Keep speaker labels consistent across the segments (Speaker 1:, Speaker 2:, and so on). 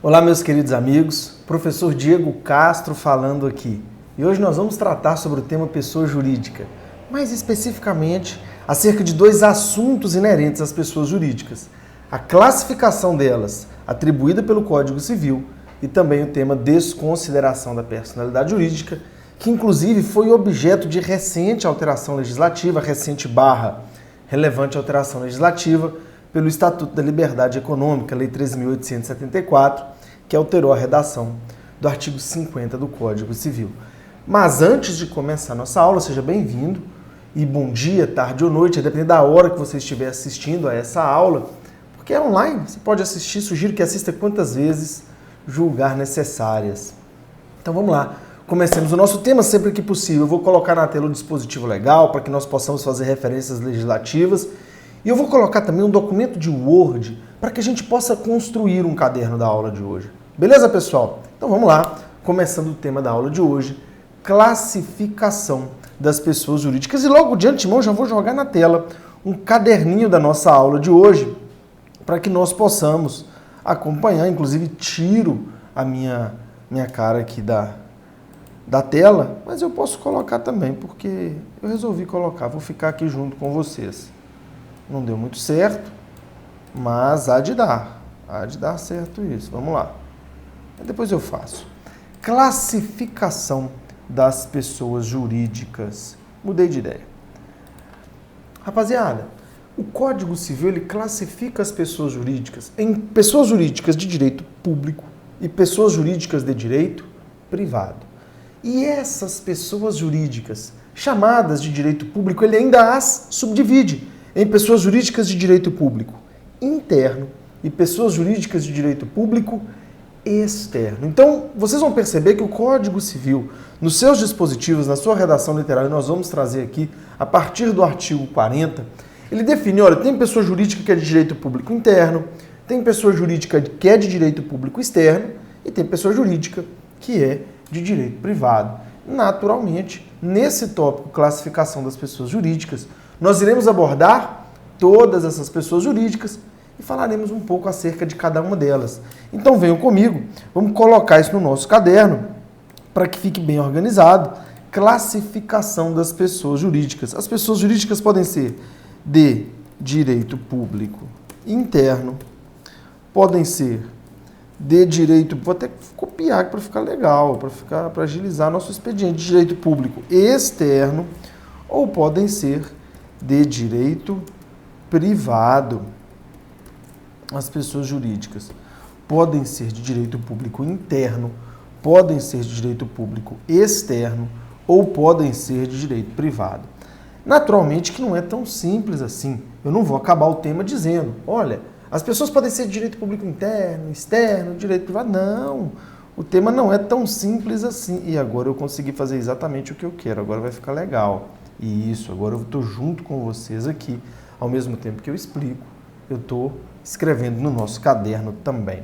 Speaker 1: Olá, meus queridos amigos, professor Diego Castro falando aqui. E hoje nós vamos tratar sobre o tema pessoa jurídica, mais especificamente acerca de dois assuntos inerentes às pessoas jurídicas: a classificação delas, atribuída pelo Código Civil, e também o tema desconsideração da personalidade jurídica, que inclusive foi objeto de recente alteração legislativa, relevante alteração legislativa, pelo Estatuto da Liberdade Econômica, Lei 13.874, que alterou a redação do artigo 50 do Código Civil. Mas antes de começar a nossa aula, seja bem-vindo e bom dia, tarde ou noite, a depender da hora que você estiver assistindo a essa aula, porque é online, você pode assistir, sugiro que assista quantas vezes julgar necessárias. Então vamos lá, comecemos o nosso tema sempre que possível. Eu vou colocar na tela o dispositivo legal para que nós possamos fazer referências legislativas. E eu vou colocar também um documento de Word para que a gente possa construir um caderno da aula de hoje. Beleza, pessoal? Então vamos lá, começando o tema da aula de hoje, classificação das pessoas jurídicas. E logo de antemão já vou jogar na tela um caderninho da nossa aula de hoje para que nós possamos acompanhar. Inclusive tiro a minha cara aqui da tela, mas eu posso colocar também porque eu resolvi colocar, vou ficar aqui junto com vocês. Não deu muito certo, mas há de dar certo isso. Vamos lá. Depois eu faço. Classificação das pessoas jurídicas. Mudei de ideia. Rapaziada, o Código Civil ele classifica as pessoas jurídicas em pessoas jurídicas de direito público e pessoas jurídicas de direito privado. E essas pessoas jurídicas chamadas de direito público, ele ainda as subdivide em pessoas jurídicas de direito público interno e pessoas jurídicas de direito público externo. Então, vocês vão perceber que o Código Civil, nos seus dispositivos, na sua redação literal, e nós vamos trazer aqui, a partir do artigo 40, ele define, olha, tem pessoa jurídica que é de direito público interno, tem pessoa jurídica que é de direito público externo e tem pessoa jurídica que é de direito privado. Naturalmente, nesse tópico, classificação das pessoas jurídicas, nós iremos abordar todas essas pessoas jurídicas e falaremos um pouco acerca de cada uma delas. Então venham comigo, vamos colocar isso no nosso caderno para que fique bem organizado. Classificação das pessoas jurídicas. As pessoas jurídicas podem ser de direito público interno, podem ser de direito, vou até copiar aqui para ficar legal, para agilizar nosso expediente, de direito público externo, ou podem ser de direito privado. As pessoas jurídicas podem ser de direito público interno, podem ser de direito público externo ou podem ser de direito privado. Naturalmente que não é tão simples assim. Eu não vou acabar o tema dizendo, olha, as pessoas podem ser de direito público interno, externo, direito privado. Não, o tema não é tão simples assim. E agora eu consegui fazer exatamente o que eu quero, agora vai ficar legal. E isso, agora eu estou junto com vocês aqui, ao mesmo tempo que eu explico, eu estou escrevendo no nosso caderno também.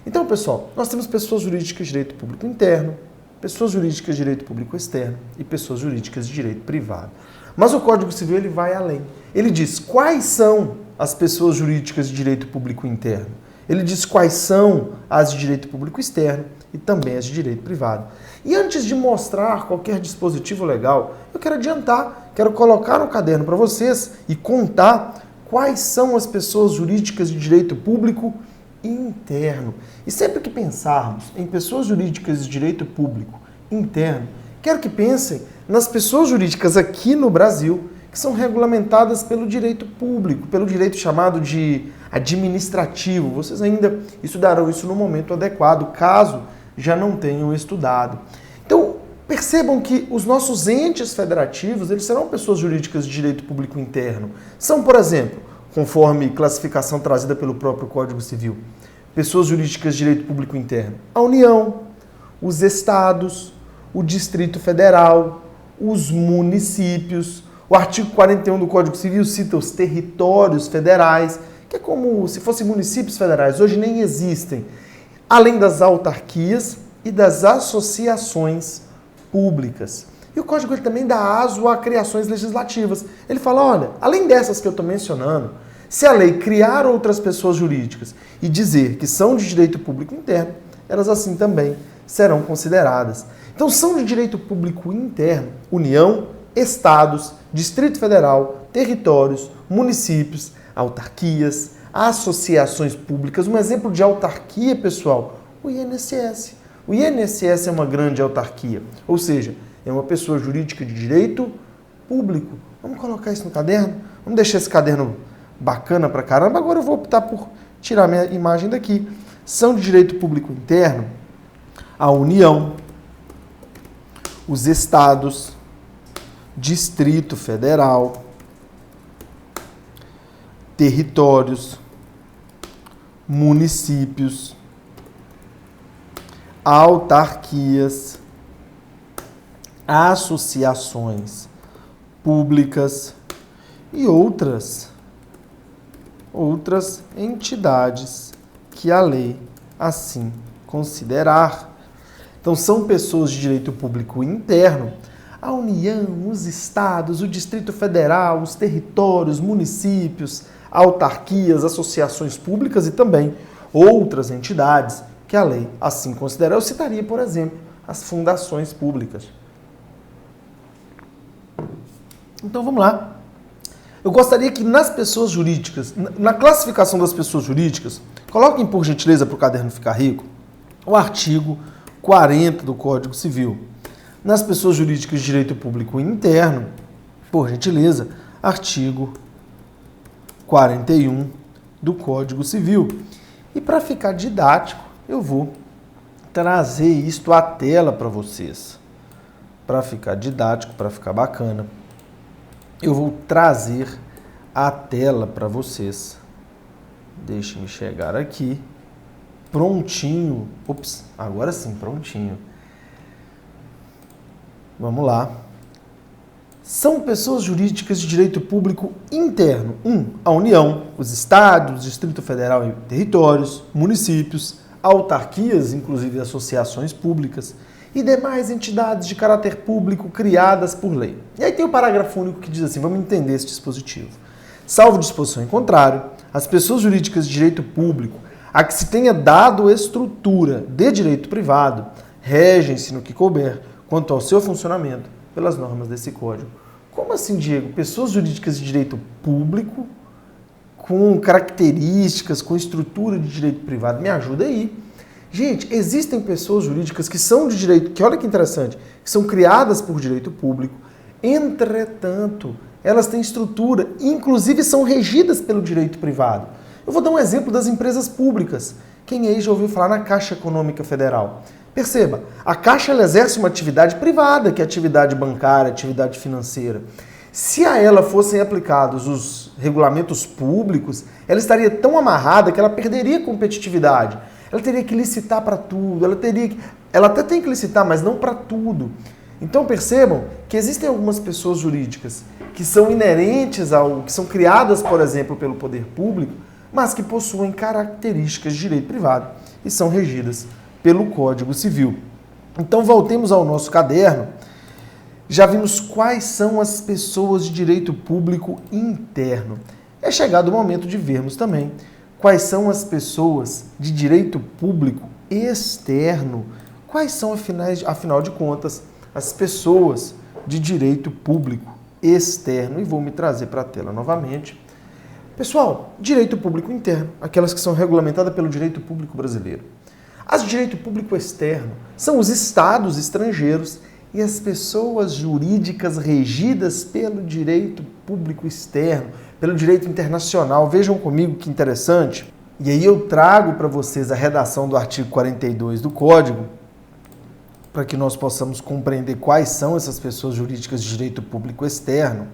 Speaker 1: Então, pessoal, nós temos pessoas jurídicas de direito público interno, pessoas jurídicas de direito público externo e pessoas jurídicas de direito privado. Mas o Código Civil ele vai além. Ele diz quais são as pessoas jurídicas de direito público interno. Ele diz quais são as de direito público externo e também as de direito privado. E antes de mostrar qualquer dispositivo legal, eu quero adiantar, quero colocar no caderno para vocês e contar quais são as pessoas jurídicas de direito público interno. E sempre que pensarmos em pessoas jurídicas de direito público interno, quero que pensem nas pessoas jurídicas aqui no Brasil que são regulamentadas pelo direito público, pelo direito chamado de administrativo. Vocês ainda estudarão isso no momento adequado, caso já não tenham estudado. Então, percebam que os nossos entes federativos, eles serão pessoas jurídicas de direito público interno. São, por exemplo, conforme classificação trazida pelo próprio Código Civil, pessoas jurídicas de direito público interno: a União, os estados, o Distrito Federal, os municípios. O artigo 41 do Código Civil cita os territórios federais, que é como se fossem municípios federais, hoje nem existem, além das autarquias e das associações públicas. E o Código ele também dá aso a criações legislativas. Ele fala, olha, além dessas que eu estou mencionando, Se a lei criar outras pessoas jurídicas e dizer que são de direito público interno, elas assim também serão consideradas. Então são de direito público interno União, Estados, Distrito Federal, territórios, municípios, autarquias, associações públicas. Um exemplo de autarquia, pessoal, o INSS. O INSS é uma grande autarquia, ou seja, é uma pessoa jurídica de direito público. Vamos colocar isso no caderno? Vamos deixar esse caderno bacana pra caramba. Agora eu vou optar por tirar minha imagem daqui. São de direito público interno a União, os estados, Distrito Federal, territórios, municípios, autarquias, associações públicas e outras entidades que a lei assim considerar. Então são pessoas de direito público interno a União, os estados, o Distrito Federal, os territórios, municípios, autarquias, associações públicas e também outras entidades que a lei assim considera. Eu citaria, por exemplo, as fundações públicas. Então vamos lá. Eu gostaria que nas pessoas jurídicas, na classificação das pessoas jurídicas, coloquem por gentileza para o caderno ficar rico, o artigo 40 do Código Civil. Nas pessoas jurídicas de direito público interno, por gentileza, artigo 41 do Código Civil. E para ficar didático, eu vou trazer isto à tela para vocês. Para ficar didático, para ficar bacana, eu vou trazer à tela para vocês. Deixe-me chegar aqui. Prontinho. Ops, agora sim, prontinho. Vamos lá. São pessoas jurídicas de direito público interno. 1. A União, os estados, Distrito Federal e territórios, municípios, autarquias, inclusive associações públicas, e demais entidades de caráter público criadas por lei. E aí tem o parágrafo único que diz assim, vamos entender esse dispositivo. Salvo disposição em contrário, as pessoas jurídicas de direito público a que se tenha dado estrutura de direito privado regem-se no que couber quanto ao seu funcionamento pelas normas desse código. Como assim, Diego? Pessoas jurídicas de direito público com características, com estrutura de direito privado. Me ajuda aí. Gente, existem pessoas jurídicas que são de direito, que olha que interessante, que são criadas por direito público, entretanto, elas têm estrutura, inclusive são regidas pelo direito privado. Eu vou dar um exemplo das empresas públicas. Quem aí já ouviu falar na Caixa Econômica Federal? Perceba, a Caixa ela exerce uma atividade privada, que é atividade bancária, atividade financeira. Se a ela fossem aplicados os regulamentos públicos, ela estaria tão amarrada que ela perderia competitividade. Ela teria que licitar para tudo, ela até tem que licitar, mas não para tudo. Então percebam que existem algumas pessoas jurídicas que são inerentes que são criadas, por exemplo, pelo poder público, mas que possuem características de direito privado e são regidas pelo Código Civil. Então voltemos ao nosso caderno. Já vimos quais são as pessoas de direito público interno. É chegado o momento de vermos também quais são as pessoas de direito público externo. Quais são, afinal de contas, as pessoas de direito público externo? E vou me trazer para a tela novamente. Pessoal, direito público interno, aquelas que são regulamentadas pelo direito público brasileiro. As de direito público externo são os estados estrangeiros e as pessoas jurídicas regidas pelo direito público externo, pelo direito internacional. Vejam comigo que interessante. E aí eu trago para vocês a redação do artigo 42 do Código, para que nós possamos compreender quais são essas pessoas jurídicas de direito público externo.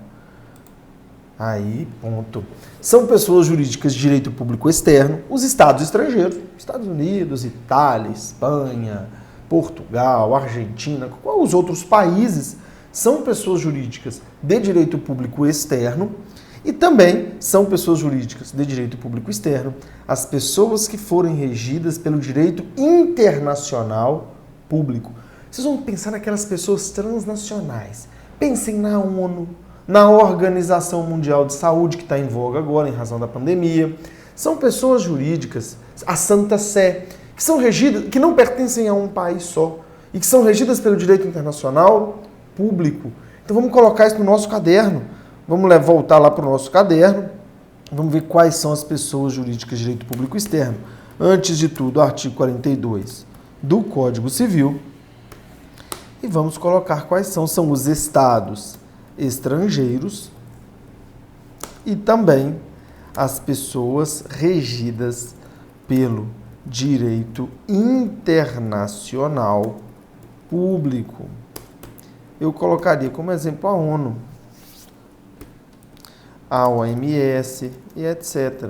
Speaker 1: Aí, ponto. São pessoas jurídicas de direito público externo, os estados estrangeiros, Estados Unidos, Itália, Espanha, Portugal, Argentina, qual os outros países são pessoas jurídicas de direito público externo e também são pessoas jurídicas de direito público externo as pessoas que forem regidas pelo direito internacional público. Vocês vão pensar naquelas pessoas transnacionais. Pensem na ONU, na Organização Mundial de Saúde, que está em voga agora em razão da pandemia. São pessoas jurídicas, a Santa Sé, que são regidas, que não pertencem a um país só e que são regidas pelo direito internacional público. Então vamos colocar isso no nosso caderno. Vamos voltar lá para o nosso caderno. Vamos ver quais são as pessoas jurídicas de direito público externo. Antes de tudo, o artigo 42 do Código Civil. E vamos colocar quais são os estados estrangeiros e também as pessoas regidas pelo direito internacional público. Eu colocaria como exemplo a ONU, a OMS e etc.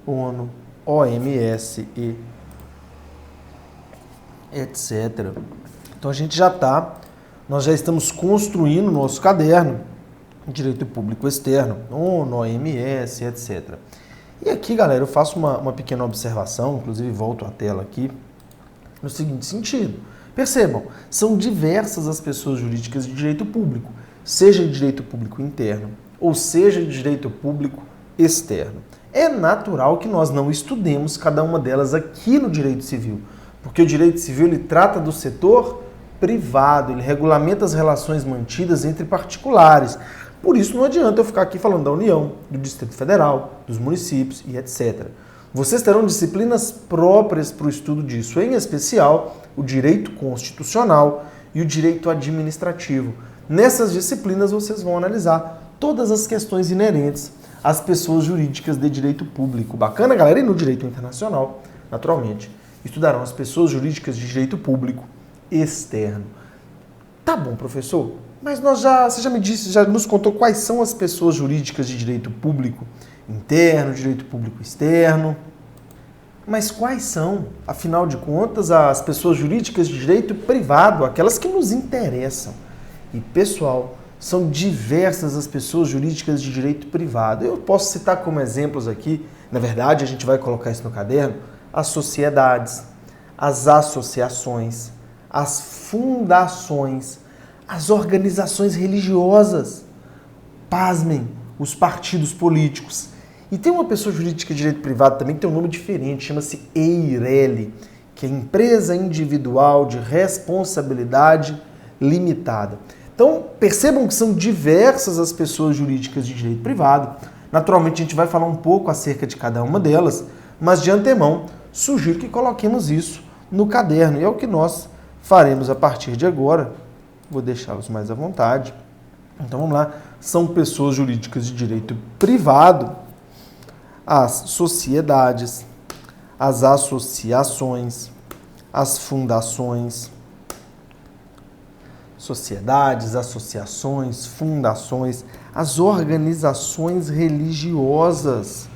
Speaker 1: ONU, OMS e etc. Então nós já estamos construindo o nosso caderno de direito público externo, ONU, OMS, etc. E aqui, galera, eu faço uma pequena observação, inclusive volto à tela aqui, no seguinte sentido. Percebam, são diversas as pessoas jurídicas de direito público, seja de direito público interno ou seja de direito público externo. É natural que nós não estudemos cada uma delas aqui no direito civil, porque o direito civil ele trata do setor privado, ele regulamenta as relações mantidas entre particulares. Por isso não adianta eu ficar aqui falando da União, do Distrito Federal, dos municípios e etc. Vocês terão disciplinas próprias para o estudo disso, em especial o direito constitucional e o direito administrativo. Nessas disciplinas vocês vão analisar todas as questões inerentes às pessoas jurídicas de direito público. Bacana, galera? E no direito internacional, naturalmente, estudarão as pessoas jurídicas de direito público externo. Tá bom, professor, mas você já me disse, já nos contou quais são as pessoas jurídicas de direito público interno, direito público externo. Mas quais são, afinal de contas, as pessoas jurídicas de direito privado, aquelas que nos interessam? E, pessoal, são diversas as pessoas jurídicas de direito privado. Eu posso citar como exemplos aqui, na verdade, a gente vai colocar isso no caderno, as sociedades, as associações, as fundações, as organizações religiosas, pasmem, os partidos políticos. E tem uma pessoa jurídica de direito privado também que tem um nome diferente, chama-se EIRELI, que é Empresa Individual de Responsabilidade Limitada. Então, percebam que são diversas as pessoas jurídicas de direito privado. Naturalmente, a gente vai falar um pouco acerca de cada uma delas, mas de antemão, sugiro que coloquemos isso no caderno. E é o que nós faremos a partir de agora. Vou deixá-los mais à vontade. Então, vamos lá. São pessoas jurídicas de direito privado, as sociedades, as associações, as fundações, sociedades, associações, fundações, as organizações religiosas,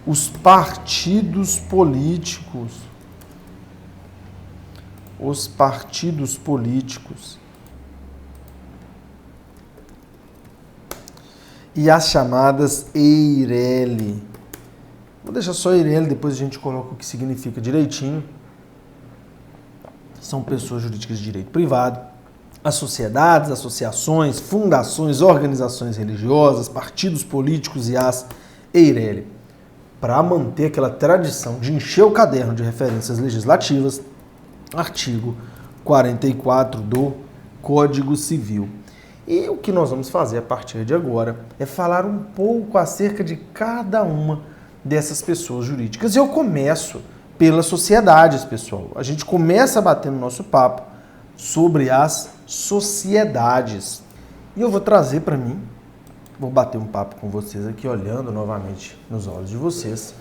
Speaker 1: os partidos políticos, e as chamadas EIRELI. Vou deixar só EIRELI, depois a gente coloca o que significa direitinho. São pessoas jurídicas de direito privado, as sociedades, associações, fundações, organizações religiosas, partidos políticos e as EIRELI. Para manter aquela tradição de encher o caderno de referências legislativas, artigo 44 do Código Civil. E o que nós vamos fazer a partir de agora é falar um pouco acerca de cada uma dessas pessoas jurídicas. E eu começo pelas sociedades, pessoal. A gente começa a bater no nosso papo sobre as sociedades. E eu vou trazer para mim, vou bater um papo com vocês aqui, olhando novamente nos olhos de vocês.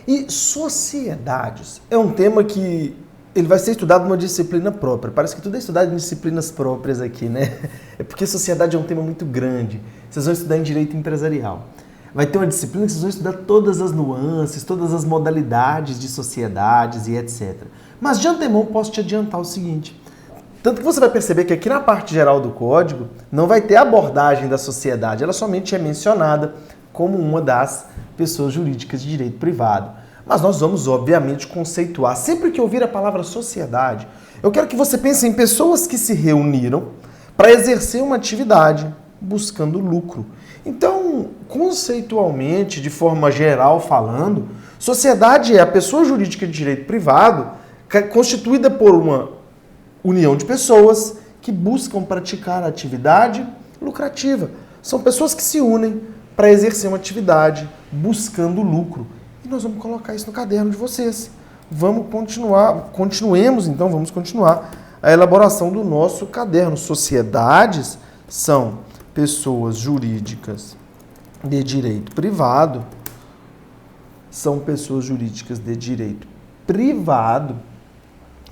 Speaker 1: E sociedades é um tema que ele vai ser estudado numa disciplina própria. Parece que tudo é estudado em disciplinas próprias aqui, né? É porque sociedade é um tema muito grande. Vocês vão estudar em direito empresarial. Vai ter uma disciplina que vocês vão estudar todas as nuances, todas as modalidades de sociedades e etc. Mas de antemão posso te adiantar o seguinte. Tanto que você vai perceber que aqui na parte geral do código não vai ter abordagem da sociedade. Ela somente é mencionada como uma das pessoas jurídicas de direito privado. Mas nós vamos, obviamente, conceituar. Sempre que ouvir a palavra sociedade, eu quero que você pense em pessoas que se reuniram para exercer uma atividade buscando lucro. Então, conceitualmente, de forma geral falando, sociedade é a pessoa jurídica de direito privado constituída por uma união de pessoas que buscam praticar atividade lucrativa. São pessoas que se unem para exercer uma atividade buscando lucro. E nós vamos colocar isso no caderno de vocês. Vamos continuar a elaboração do nosso caderno. Sociedades são pessoas jurídicas de direito privado,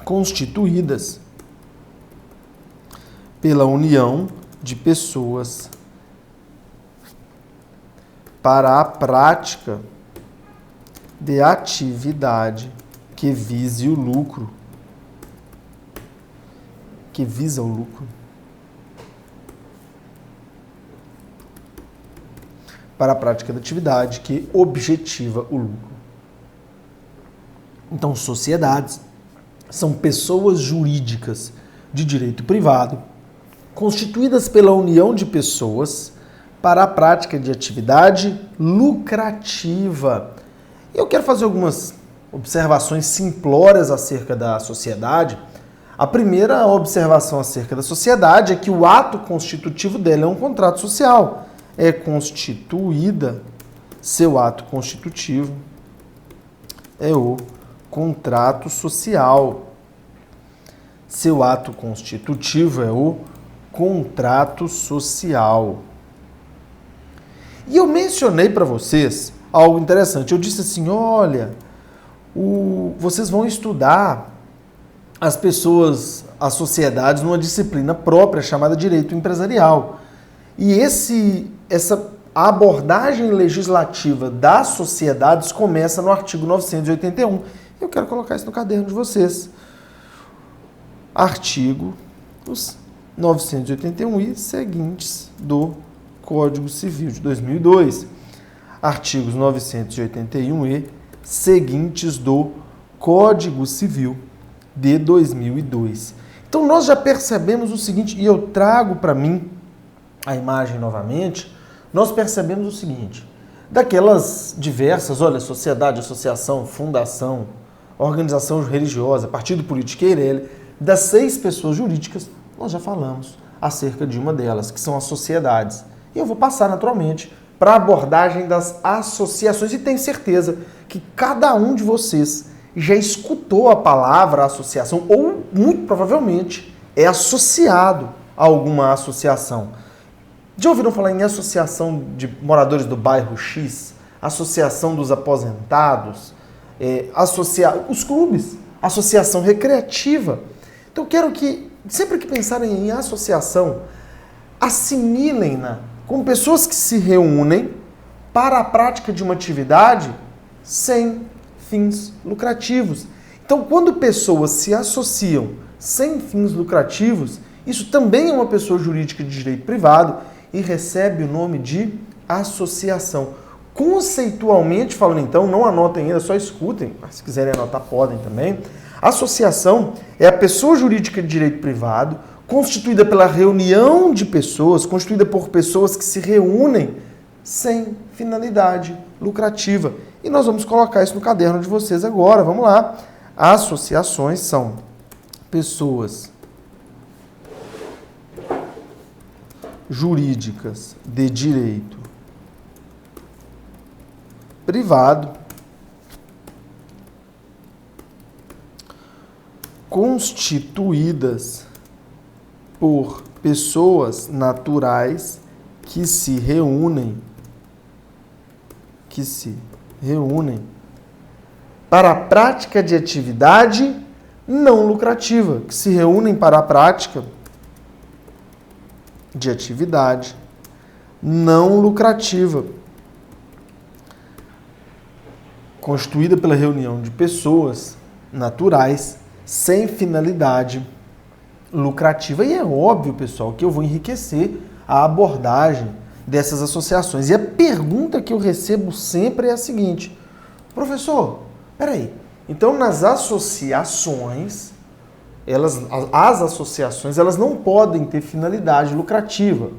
Speaker 1: constituídas pela união de pessoas para a prática de atividade que vise o lucro, que visa o lucro. Para a prática da atividade que objetiva o lucro. Então, sociedades são pessoas jurídicas de direito privado constituídas pela união de pessoas para a prática de atividade lucrativa. Eu quero fazer algumas observações simplórias acerca da sociedade. A primeira observação acerca da sociedade é que o ato constitutivo dela é um contrato social. É constituída, seu ato constitutivo é o contrato social. Seu ato constitutivo é o contrato social. E eu mencionei para vocês algo interessante. Eu disse assim, olha, vocês vão estudar as sociedades numa disciplina própria chamada Direito Empresarial. E essa abordagem legislativa das sociedades começa no artigo 981. Eu quero colocar isso no caderno de vocês. Artigo 981 e seguintes do Código Civil de 2002. Artigos 981 e seguintes do Código Civil de 2002. Então nós já percebemos o seguinte, e eu trago para mim a imagem novamente, nós percebemos o seguinte, daquelas diversas, olha, sociedade, associação, fundação, organização religiosa, partido político Eireli, das 6 pessoas jurídicas, nós já falamos acerca de uma delas, que são as sociedades. E eu vou passar naturalmente para a abordagem das associações e tenho certeza que cada um de vocês já escutou a palavra associação ou muito provavelmente é associado a alguma associação. Já ouviram falar em associação de moradores do bairro X, associação dos aposentados, os clubes, associação recreativa? Então eu quero que, sempre que pensarem em associação, assimilem-na com pessoas que se reúnem para a prática de uma atividade sem fins lucrativos. Então, quando pessoas se associam sem fins lucrativos, isso também é uma pessoa jurídica de direito privado e recebe o nome de associação. Conceitualmente falando, então, não anotem ainda, só escutem, mas se quiserem anotar, podem também. Associação é a pessoa jurídica de direito privado constituída pela reunião de pessoas, constituída por pessoas que se reúnem sem finalidade lucrativa. E nós vamos colocar isso no caderno de vocês agora. Vamos lá. Associações são pessoas jurídicas de direito privado constituídas por pessoas naturais que se reúnem para a prática de atividade não lucrativa, que se reúnem para a prática de atividade não lucrativa, constituída pela reunião de pessoas naturais sem finalidade lucrativa. E é óbvio, pessoal, que eu vou enriquecer a abordagem dessas associações. E a pergunta que eu recebo sempre é a seguinte: professor, peraí, então nas associações as associações, elas não podem ter finalidade lucrativa.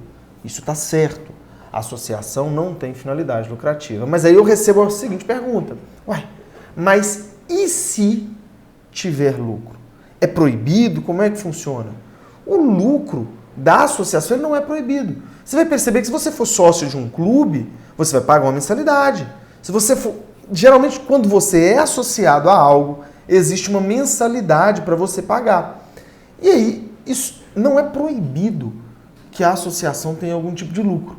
Speaker 1: Isso está certo. A associação não tem finalidade lucrativa. Mas aí eu recebo a seguinte pergunta. Ué, mas e se tiver lucro? É proibido? Como é que funciona? O lucro da associação ele não é proibido. Você vai perceber que se você for sócio de um clube, você vai pagar uma mensalidade. Se você for, geralmente, quando você é associado a algo, existe uma mensalidade para você pagar. E aí, isso não é proibido que a associação tenha algum tipo de lucro.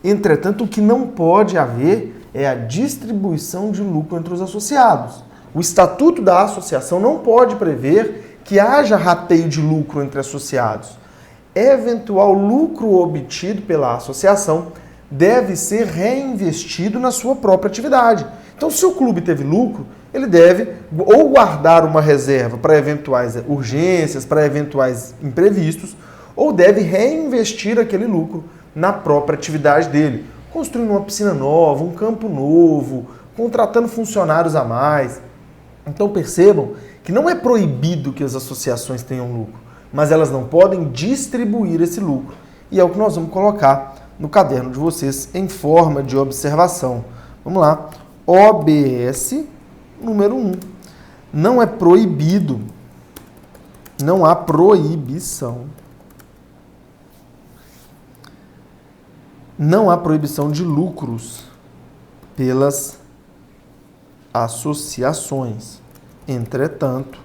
Speaker 1: Entretanto, o que não pode haver é a distribuição de lucro entre os associados. O estatuto da associação não pode prever que haja rateio de lucro entre associados. Eventual lucro obtido pela associação deve ser reinvestido na sua própria atividade. Então, se o clube teve lucro, ele deve ou guardar uma reserva para eventuais urgências, para eventuais imprevistos, ou deve reinvestir aquele lucro na própria atividade dele, construindo uma piscina nova, um campo novo, contratando funcionários a mais. Então percebam que não é proibido que as associações tenham lucro, mas elas não podem distribuir esse lucro. E é o que nós vamos colocar no caderno de vocês em forma de observação. Vamos lá. OBS número 1. Não é proibido, não há proibição. Não há proibição de lucros pelas associações. Entretanto,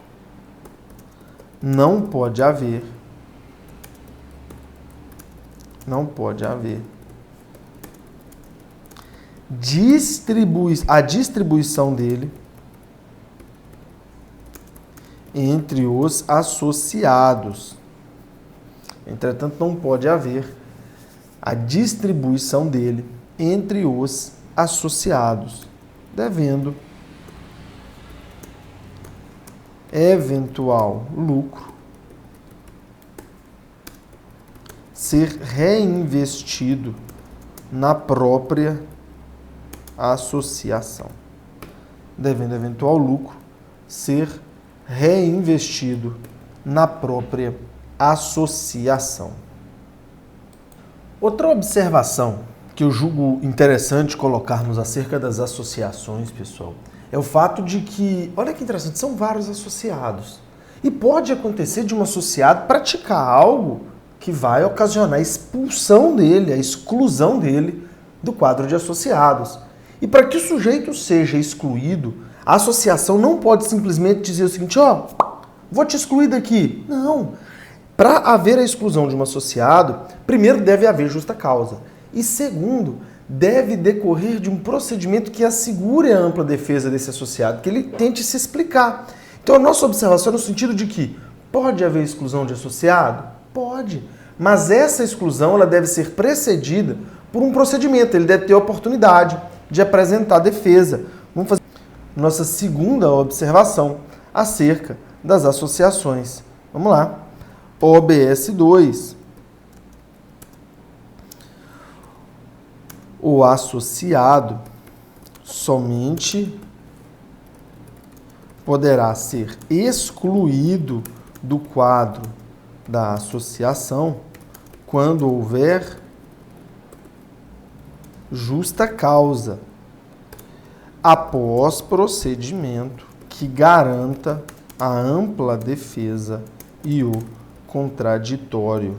Speaker 1: não pode haver a distribuição dele entre os associados. Entretanto, não pode haver a distribuição dele entre os associados, devendo eventual lucro ser reinvestido na própria associação. Devendo eventual lucro ser reinvestido na própria associação. Outra observação que eu julgo interessante colocarmos acerca das associações, pessoal, é o fato de que, olha que interessante, são vários associados. E pode acontecer de um associado praticar algo que vai ocasionar a expulsão dele, a exclusão dele do quadro de associados. E para que o sujeito seja excluído, a associação não pode simplesmente dizer o seguinte, vou te excluir daqui. Não. Para haver a exclusão de um associado, primeiro deve haver justa causa. E segundo, deve decorrer de um procedimento que assegure a ampla defesa desse associado, que ele tente se explicar. Então a nossa observação é no sentido de que pode haver exclusão de associado? Pode. Mas essa exclusão ela deve ser precedida por um procedimento. Ele deve ter a oportunidade de apresentar defesa. Vamos fazer nossa segunda observação acerca das associações. Vamos lá. OBS 2. O associado somente poderá ser excluído do quadro da associação quando houver justa causa, após procedimento que garanta a ampla defesa e o contraditório.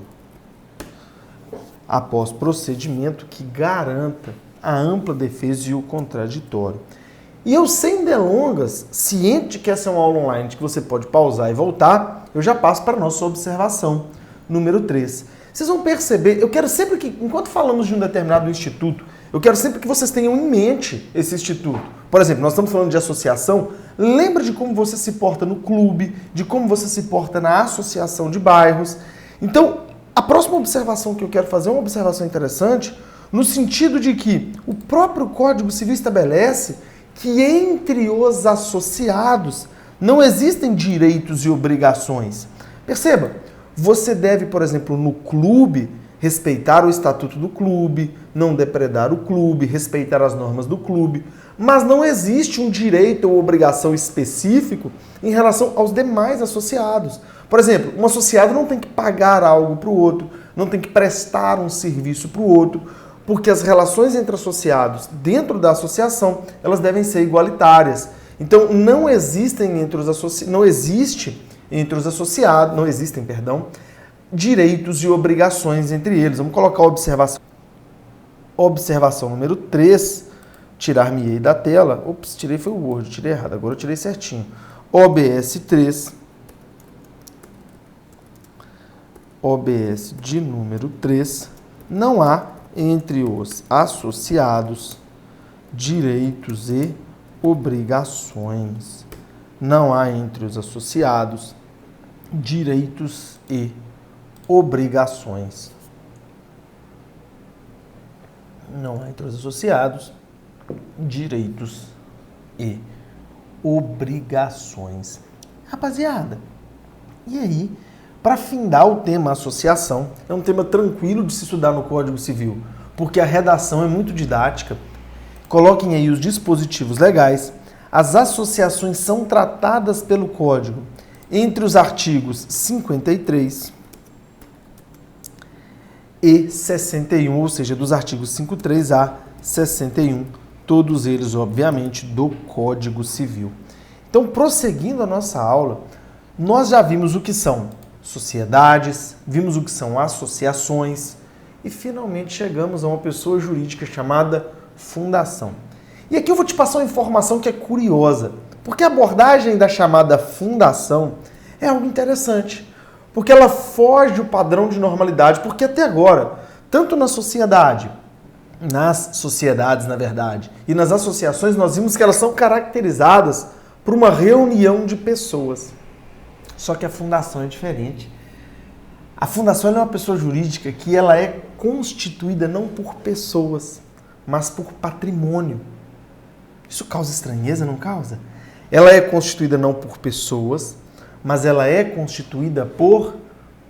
Speaker 1: Após procedimento que garanta a ampla defesa e o contraditório. E eu, sem delongas, ciente de que essa é uma aula online, de que você pode pausar e voltar, eu já passo para a nossa observação número 3. Vocês vão perceber, eu quero sempre que, enquanto falamos de um determinado instituto, eu quero sempre que vocês tenham em mente esse instituto. Por exemplo, nós estamos falando de associação, lembra de como você se porta no clube, de como você se porta na associação de bairros. Então, a próxima observação que eu quero fazer é uma observação interessante, no sentido de que o próprio Código Civil estabelece que entre os associados não existem direitos e obrigações. Perceba, você deve, por exemplo, no clube, respeitar o estatuto do clube, não depredar o clube, respeitar as normas do clube, mas não existe um direito ou obrigação específico em relação aos demais associados. Por exemplo, um associado não tem que pagar algo para o outro, não tem que prestar um serviço para o outro, porque as relações entre associados dentro da associação, elas devem ser igualitárias. Então, não existem direitos e obrigações entre eles. Vamos colocar a observação número 3, tirar-me-ei da tela. Ops, tirei foi o Word, tirei errado, agora eu tirei certinho. OBS 3, OBS de número 3, não há entre os associados direitos e obrigações. Não há entre os associados direitos e obrigações. Não há entre os associados direitos e obrigações. Rapaziada, e aí, para findar o tema associação, é um tema tranquilo de se estudar no Código Civil, porque a redação é muito didática. Coloquem aí os dispositivos legais. As associações são tratadas pelo Código entre os artigos 53 e 61, ou seja, dos artigos 53 a 61, todos eles, obviamente, do Código Civil. Então, prosseguindo a nossa aula, nós já vimos o que são sociedades, vimos o que são associações e, finalmente, chegamos a uma pessoa jurídica chamada fundação. E aqui eu vou te passar uma informação que é curiosa, porque a abordagem da chamada fundação é algo interessante, porque ela foge do padrão de normalidade, porque até agora, tanto nas sociedades, na verdade, e nas associações, nós vimos que elas são caracterizadas por uma reunião de pessoas. Só que a fundação é diferente. A fundação é uma pessoa jurídica que ela é constituída não por pessoas, mas por patrimônio. Isso causa estranheza, não causa? Ela é constituída não por pessoas, mas ela é constituída por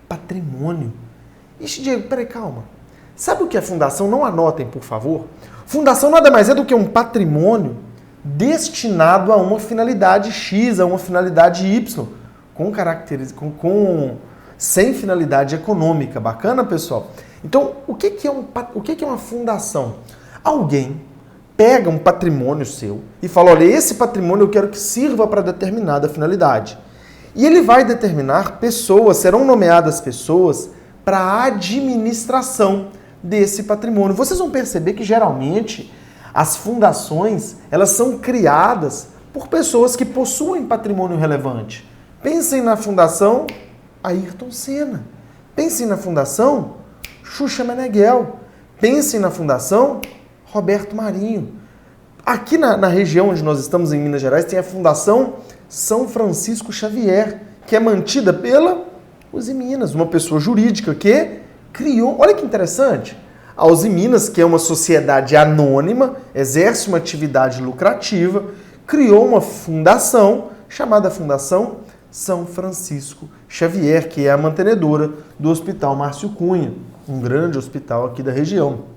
Speaker 1: patrimônio. Ixi, Diego, peraí, calma. Sabe o que é fundação? Não anotem, por favor. Fundação nada mais é do que um patrimônio destinado a uma finalidade X, a uma finalidade Y, sem finalidade econômica. Bacana, pessoal? Então, o que é uma fundação? Alguém pega um patrimônio seu e fala, olha, esse patrimônio eu quero que sirva para determinada finalidade. E ele vai determinar pessoas, serão nomeadas pessoas para a administração desse patrimônio. Vocês vão perceber que, geralmente, as fundações, elas são criadas por pessoas que possuem patrimônio relevante. Pensem na Fundação Ayrton Senna. Pensem na Fundação Xuxa Meneghel. Pensem na Fundação Roberto Marinho. Aqui na região onde nós estamos, em Minas Gerais, tem a Fundação São Francisco Xavier, que é mantida pela Usiminas, uma pessoa jurídica que criou, olha que interessante, a Usiminas, que é uma sociedade anônima, exerce uma atividade lucrativa, criou uma fundação chamada Fundação São Francisco Xavier, que é a mantenedora do Hospital Márcio Cunha, um grande hospital aqui da região.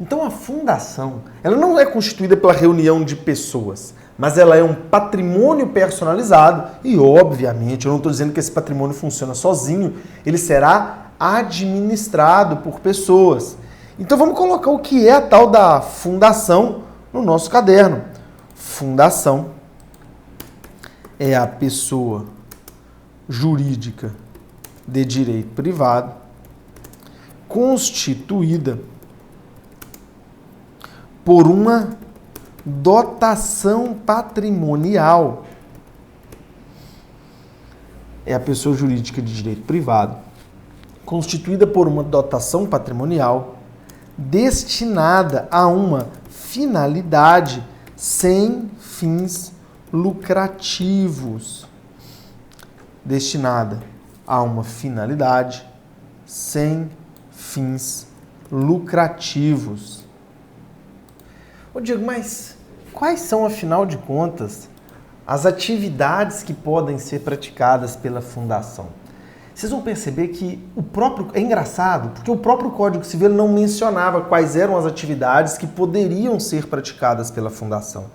Speaker 1: Então a fundação, ela não é constituída pela reunião de pessoas, mas ela é um patrimônio personalizado e, obviamente, eu não estou dizendo que esse patrimônio funciona sozinho, ele será administrado por pessoas. Então vamos colocar o que é a tal da fundação no nosso caderno. Fundação é a pessoa jurídica de direito privado constituída por uma dotação patrimonial. É a pessoa jurídica de direito privado constituída por uma dotação patrimonial destinada a uma finalidade sem fins lucrativos. Destinada a uma finalidade sem fins lucrativos. Ô Diego, mas quais são, afinal de contas, as atividades que podem ser praticadas pela fundação? vocês vão perceber que o próprio... É engraçado, porque o próprio Código Civil não mencionava quais eram as atividades que poderiam ser praticadas pela Fundação.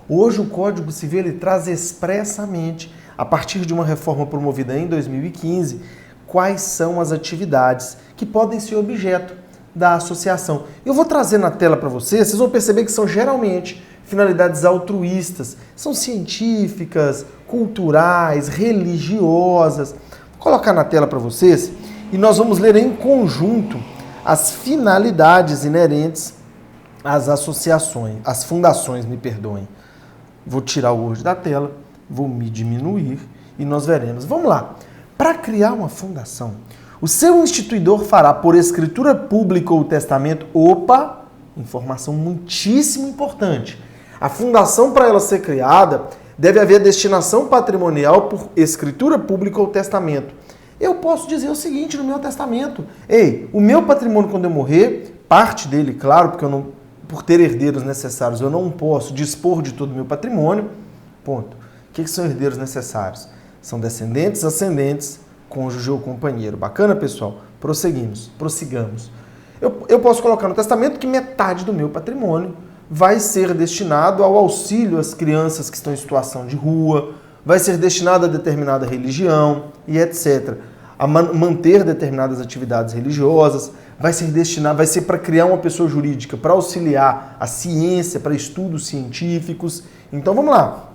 Speaker 1: Hoje o Código Civil ele traz expressamente, a partir de uma reforma promovida em 2015, quais são as atividades que podem ser objeto da associação. Eu vou trazer na tela para vocês vão perceber que são geralmente finalidades altruístas, são científicas, culturais, religiosas. Vou colocar na tela para vocês e nós vamos ler em conjunto as finalidades inerentes às associações, às fundações, me perdoem. Vou tirar o Word da tela, vou me diminuir e nós veremos. Vamos lá. Para criar uma fundação, o seu instituidor fará por escritura pública ou testamento... Opa! Informação muitíssimo importante. A fundação, para ela ser criada, deve haver destinação patrimonial por escritura pública ou testamento. Eu posso dizer o seguinte no meu testamento. Ei, o meu patrimônio quando eu morrer, parte dele, claro, porque eu não, por ter herdeiros necessários, eu não posso dispor de todo o meu patrimônio. Ponto. O que são herdeiros necessários? São descendentes, ascendentes, cônjuge ou companheiro. Bacana, pessoal? Prossigamos. Eu posso colocar no testamento que metade do meu patrimônio vai ser destinado ao auxílio às crianças que estão em situação de rua, vai ser destinado a determinada religião e etc. A manter determinadas atividades religiosas, vai ser para criar uma pessoa jurídica, para auxiliar a ciência, para estudos científicos. Então vamos lá.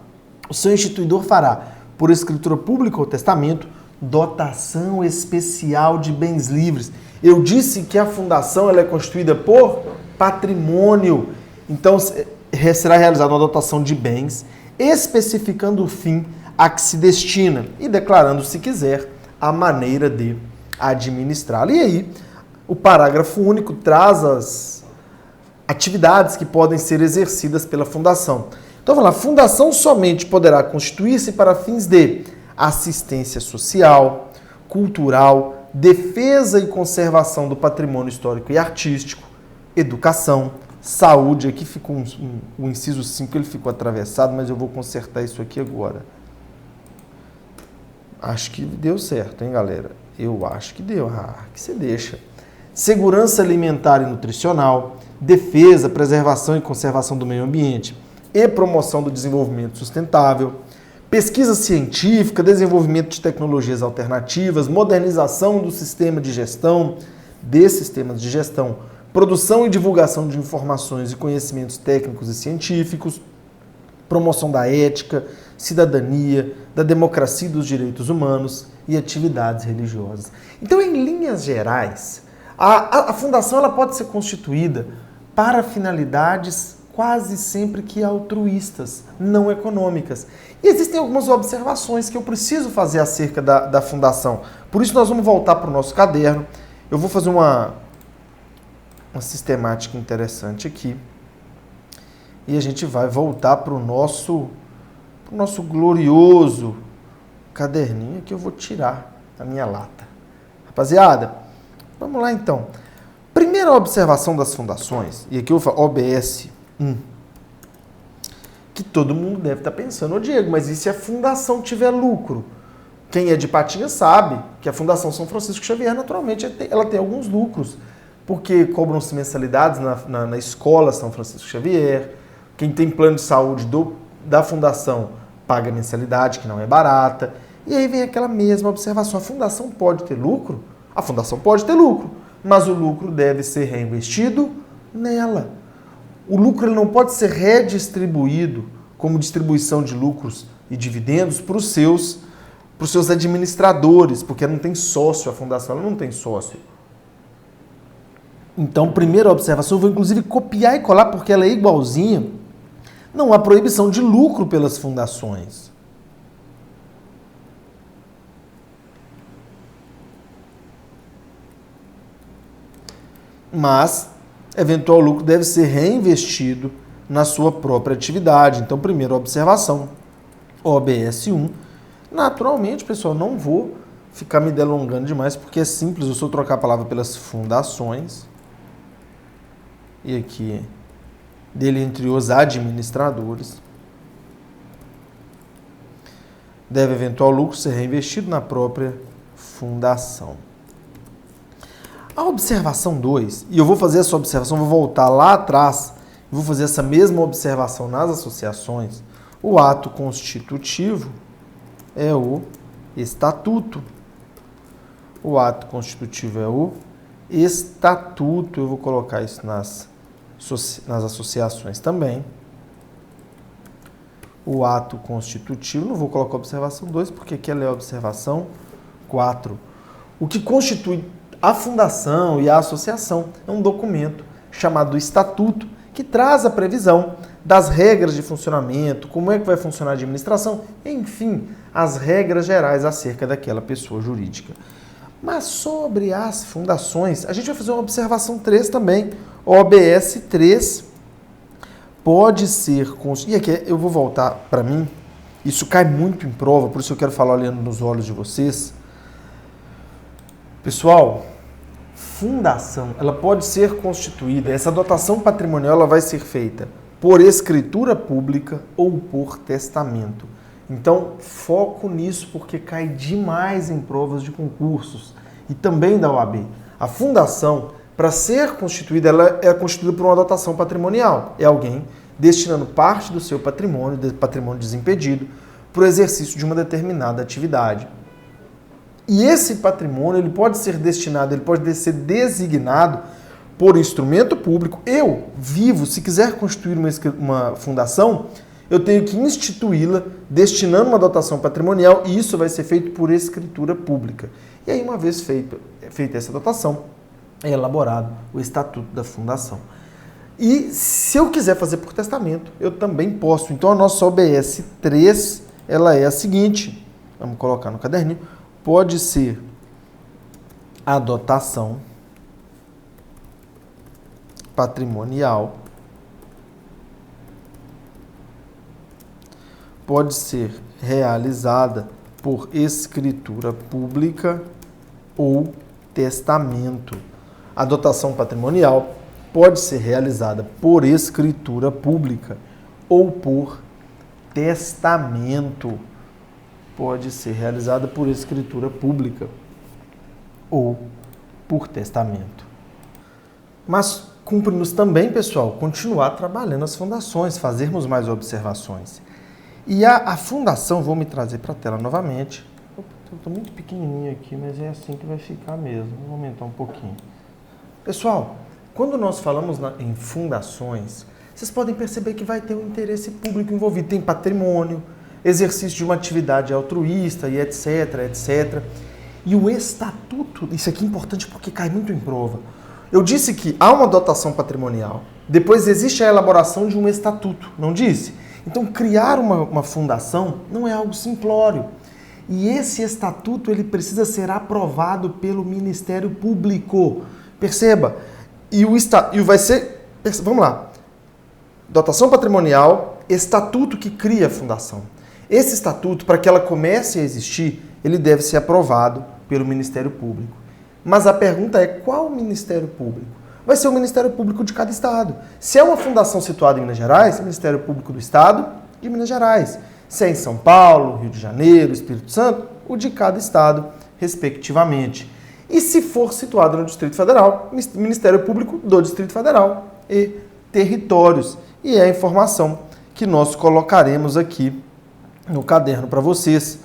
Speaker 1: O seu instituidor fará, por escritura pública ou testamento, dotação especial de bens livres. Eu disse que a fundação ela é constituída por patrimônio. Então, será realizada uma dotação de bens, especificando o fim a que se destina e declarando, se quiser, a maneira de administrá-la. E aí, o parágrafo único traz as atividades que podem ser exercidas pela fundação. Então, vamos lá. A fundação somente poderá constituir-se para fins de assistência social, cultural, defesa e conservação do patrimônio histórico e artístico, educação, saúde. Aqui ficou o inciso 5, ele ficou atravessado, mas eu vou consertar isso aqui agora. Acho que deu certo, hein, galera? Eu acho que deu. Que você deixa. Segurança alimentar e nutricional, defesa, preservação e conservação do meio ambiente e promoção do desenvolvimento sustentável, pesquisa científica, desenvolvimento de tecnologias alternativas, modernização do sistema de gestão, sistemas de gestão, produção e divulgação de informações e conhecimentos técnicos e científicos, promoção da ética, cidadania, da democracia e dos direitos humanos e atividades religiosas. Então, em linhas gerais, a fundação ela pode ser constituída para finalidades quase sempre que altruístas, não econômicas. E existem algumas observações que eu preciso fazer acerca da fundação. Por isso nós vamos voltar para o nosso caderno. Eu vou fazer uma sistemática interessante aqui. E a gente vai voltar para o nosso glorioso caderninho que eu vou tirar da minha lata. Rapaziada, vamos lá então. Primeira observação das fundações, e aqui eu falo OBS 1, que todo mundo deve estar pensando, ô Diego, mas e se a fundação tiver lucro? Quem é de Patinhas sabe que a Fundação São Francisco Xavier, naturalmente, ela tem alguns lucros, porque cobram-se mensalidades na escola São Francisco Xavier, quem tem plano de saúde da fundação paga mensalidade, que não é barata, e aí vem aquela mesma observação, a fundação pode ter lucro? A fundação pode ter lucro, mas o lucro deve ser reinvestido nela. O lucro ele não pode ser redistribuído como distribuição de lucros e dividendos para os seus administradores, porque não tem sócio, a fundação ela não tem sócio. Então, primeira observação, eu vou inclusive copiar e colar, porque ela é igualzinha. Não há proibição de lucro pelas fundações. Mas eventual lucro deve ser reinvestido na sua própria atividade. Então, primeira observação, OBS 1. Naturalmente, pessoal, não vou ficar me delongando demais, porque é simples, eu só trocar a palavra pelas fundações. E aqui, dele entre os administradores. Deve eventual lucro ser reinvestido na própria fundação. A observação 2, e eu vou fazer essa observação, vou voltar lá atrás, vou fazer essa mesma observação nas associações. O ato constitutivo é o estatuto. O ato constitutivo é o estatuto. Eu vou colocar isso nas associações também. O ato constitutivo, não vou colocar observação 2, porque aqui ela é a observação 4. O que constitui a fundação e a associação é um documento chamado estatuto, que traz a previsão das regras de funcionamento, como é que vai funcionar a administração, enfim, as regras gerais acerca daquela pessoa jurídica. Mas sobre as fundações, a gente vai fazer uma observação 3 também. OBS 3 pode ser... E aqui eu vou voltar para mim. Isso cai muito em prova, por isso eu quero falar olhando nos olhos de vocês. Pessoal, fundação, ela pode ser constituída, essa dotação patrimonial ela vai ser feita por escritura pública ou por testamento. Então, foco nisso porque cai demais em provas de concursos e também da OAB. A fundação, para ser constituída, ela é constituída por uma dotação patrimonial. É alguém destinando parte do seu patrimônio desimpedido, para o exercício de uma determinada atividade. E esse patrimônio ele pode ser destinado, ele pode ser designado por instrumento público. Eu, vivo, se quiser constituir uma fundação, eu tenho que instituí-la destinando uma dotação patrimonial e isso vai ser feito por escritura pública. E aí, uma vez feita essa dotação, é elaborado o estatuto da fundação. E se eu quiser fazer por testamento, eu também posso. Então, a nossa OBS 3, ela é a seguinte, vamos colocar no caderninho, pode ser a dotação patrimonial, pode ser realizada por escritura pública ou testamento. A dotação patrimonial pode ser realizada por escritura pública ou por testamento. Pode ser realizada por escritura pública ou por testamento. Mas cumpre-nos também, pessoal, continuar trabalhando as fundações, fazermos mais observações. E a fundação, vou me trazer para a tela novamente. Estou muito pequenininho aqui, mas é assim que vai ficar mesmo. Vou aumentar um pouquinho. Pessoal, quando nós falamos em fundações, vocês podem perceber que vai ter um interesse público envolvido. Tem patrimônio, exercício de uma atividade altruísta e etc, etc. E o estatuto, isso aqui é importante porque cai muito em prova. Eu disse que há uma dotação patrimonial, depois existe a elaboração de um estatuto, não disse? Então, criar uma fundação não é algo simplório. E esse estatuto ele precisa ser aprovado pelo Ministério Público. Perceba, e vai ser, vamos lá, dotação patrimonial, estatuto que cria a fundação. Esse estatuto, para que ela comece a existir, ele deve ser aprovado pelo Ministério Público. Mas a pergunta é, qual Ministério Público? Vai ser o Ministério Público de cada estado. Se é uma fundação situada em Minas Gerais, Ministério Público do Estado de Minas Gerais. Se é em São Paulo, Rio de Janeiro, Espírito Santo, o de cada estado, respectivamente. E se for situado no Distrito Federal, Ministério Público do Distrito Federal e territórios. E é a informação que nós colocaremos aqui no caderno para vocês.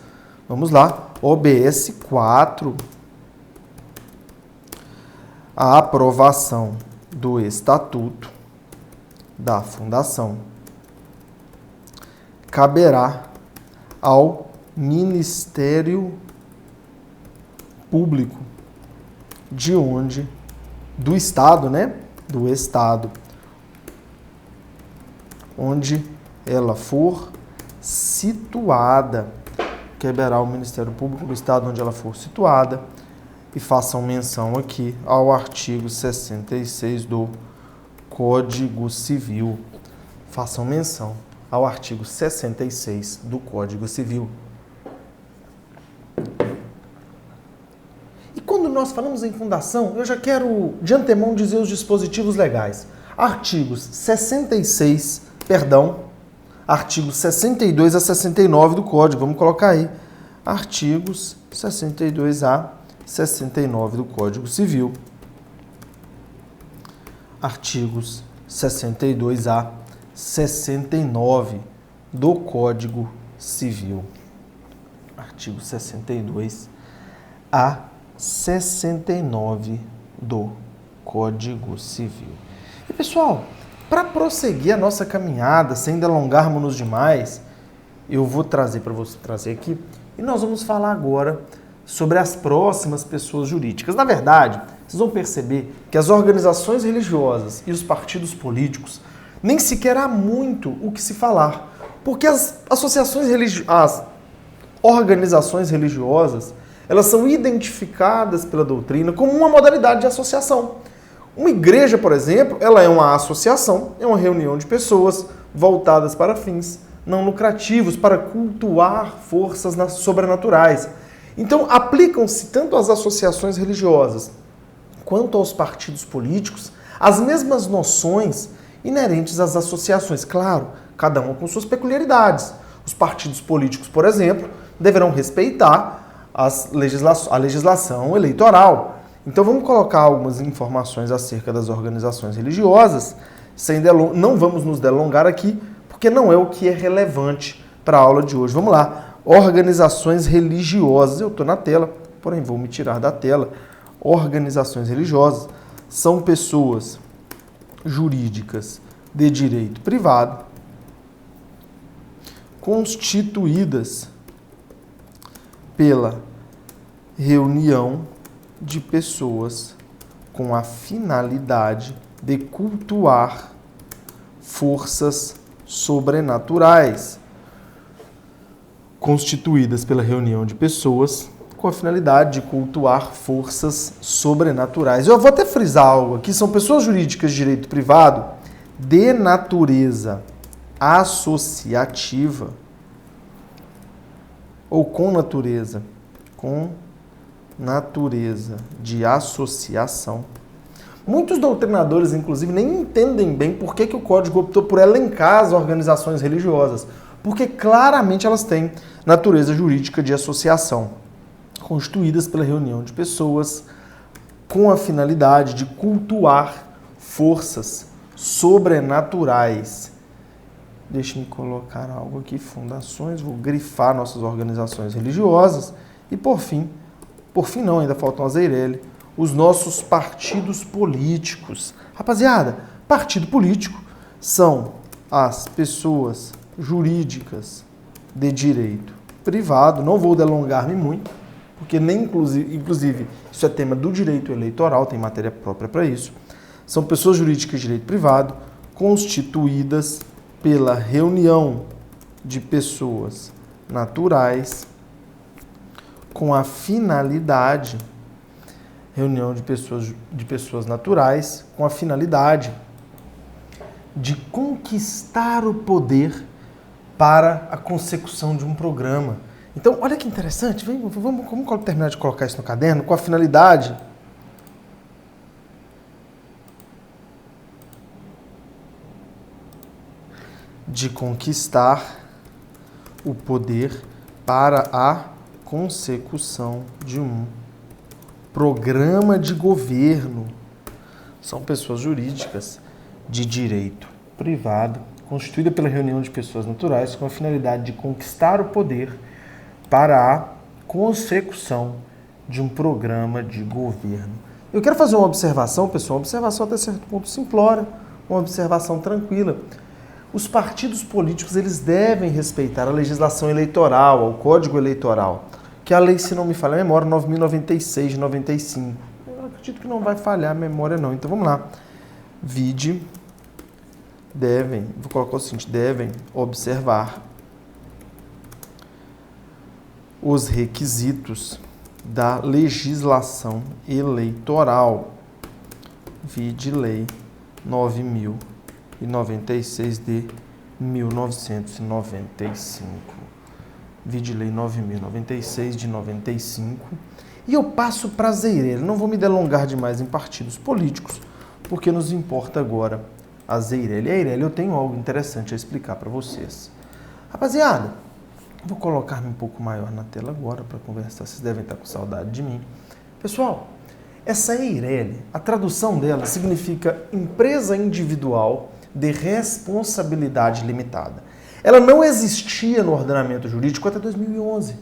Speaker 1: Vamos lá, OBS 4. A aprovação do Estatuto da Fundação caberá ao Ministério Público do Estado, né? Do Estado, onde ela for situada. Caberá ao Ministério Público do Estado onde ela for situada. E façam menção aqui ao artigo 66 do Código Civil. Façam menção ao artigo 66 do Código Civil. E quando nós falamos em fundação, eu já quero de antemão dizer os dispositivos legais. Artigos 66 a 69 do Código. Vamos colocar aí. Artigos 62A 69 do Código Civil, artigos 62 a 69 do Código Civil. Artigo 62 a 69 do Código Civil. E pessoal, para prosseguir a nossa caminhada, sem delongarmos demais, eu vou trazer para você aqui, e nós vamos falar agora sobre as próximas pessoas jurídicas. Na verdade, vocês vão perceber que as organizações religiosas e os partidos políticos nem sequer há muito o que se falar, porque as organizações religiosas, elas são identificadas pela doutrina como uma modalidade de associação. Uma igreja, por exemplo, ela é uma associação, é uma reunião de pessoas voltadas para fins não lucrativos, para cultuar forças sobrenaturais. Então, aplicam-se tanto às associações religiosas quanto aos partidos políticos as mesmas noções inerentes às associações. Claro, cada uma com suas peculiaridades. Os partidos políticos, por exemplo, deverão respeitar a legislação eleitoral. Então, vamos colocar algumas informações acerca das organizações religiosas. Não vamos nos delongar aqui, porque não é o que é relevante para a aula de hoje. Vamos lá. Organizações religiosas. Eu estou na tela, porém vou me tirar da tela. Organizações religiosas são pessoas jurídicas de direito privado constituídas pela reunião de pessoas com a finalidade de cultuar forças sobrenaturais. Constituídas pela reunião de pessoas com a finalidade de cultuar forças sobrenaturais. Eu vou até frisar algo aqui, são pessoas jurídicas de direito privado de natureza associativa ou com natureza de associação. Muitos doutrinadores, inclusive, nem entendem bem por que o Código optou por elencar as organizações religiosas, porque claramente elas têm natureza jurídica de associação, constituídas pela reunião de pessoas com a finalidade de cultuar forças sobrenaturais. Deixe-me colocar algo aqui, fundações, vou grifar nossas organizações religiosas e, por fim não, ainda faltam as EIRELI, os nossos partidos políticos. Rapaziada, partido político são as pessoas jurídicas de direito privado, não vou delongar-me muito, porque nem inclusive isso é tema do direito eleitoral, tem matéria própria para isso. São pessoas jurídicas de direito privado constituídas pela reunião de pessoas naturais com a finalidade, reunião de pessoas naturais com a finalidade de conquistar o poder para a consecução de um programa. Então, olha que interessante, vamos terminar de colocar isso no caderno, com a finalidade de conquistar o poder para a consecução de um programa de governo. São pessoas jurídicas de direito privado, constituída pela reunião de pessoas naturais com a finalidade de conquistar o poder para a consecução de um programa de governo. Eu quero fazer uma observação, pessoal, uma observação até certo ponto simplória, uma observação tranquila. Os partidos políticos, eles devem respeitar a legislação eleitoral, o Código Eleitoral, que a lei, se não me falha a memória, 9.096 de 95. Eu acredito que não vai falhar a memória não. Então vamos lá. Vou colocar o seguinte, devem observar os requisitos da legislação eleitoral. Vide lei 9.096 de 1995. Vide lei 9.096 de 95. E eu passo para a EIRELI. Não vou me delongar demais em partidos políticos, porque nos importa agora a EIRELI. A EIRELI, eu tenho algo interessante a explicar para vocês. Rapaziada, vou colocar-me um pouco maior na tela agora para conversar. Vocês devem estar com saudade de mim. Pessoal, essa EIRELI, a tradução dela significa Empresa Individual de Responsabilidade Limitada. Ela não existia no ordenamento jurídico até 2011.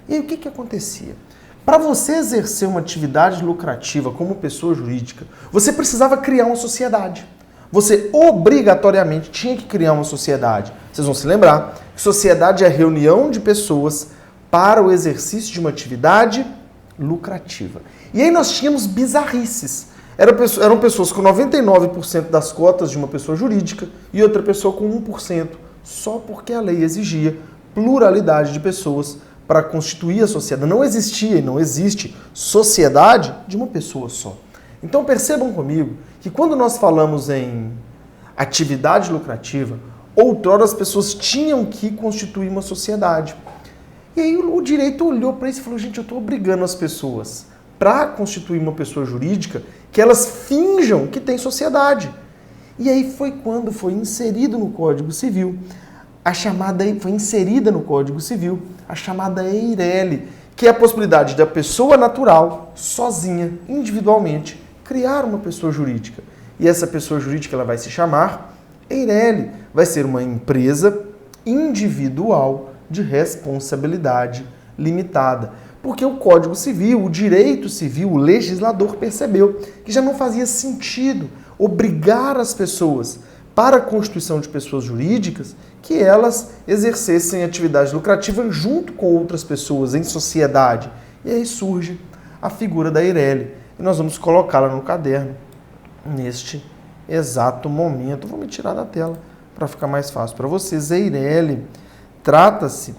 Speaker 1: E aí o que acontecia? Para você exercer uma atividade lucrativa como pessoa jurídica, você precisava criar uma sociedade. Você obrigatoriamente tinha que criar uma sociedade. Vocês vão se lembrar que sociedade é a reunião de pessoas para o exercício de uma atividade lucrativa. E aí nós tínhamos bizarrices. Eram pessoas com 99% das cotas de uma pessoa jurídica e outra pessoa com 1%, só porque a lei exigia pluralidade de pessoas para constituir a sociedade. Não existia e não existe sociedade de uma pessoa só. Então percebam comigo que quando nós falamos em atividade lucrativa, outrora as pessoas tinham que constituir uma sociedade. E aí o direito olhou para isso e falou, gente, eu estou obrigando as pessoas para constituir uma pessoa jurídica que elas finjam que tem sociedade. E aí foi quando foi inserido no Código Civil foi inserida no Código Civil a chamada EIRELI, que é a possibilidade da pessoa natural, sozinha, individualmente, criar uma pessoa jurídica. E essa pessoa jurídica ela vai se chamar EIRELI, vai ser uma empresa individual de responsabilidade limitada. Porque o Código Civil, o direito civil, o legislador percebeu que já não fazia sentido obrigar as pessoas para a constituição de pessoas jurídicas que elas exercessem atividade lucrativa junto com outras pessoas em sociedade. E aí surge a figura da EIRELI. E nós vamos colocá-la no caderno neste exato momento. Vou me tirar da tela para ficar mais fácil para vocês. EIRELI trata-se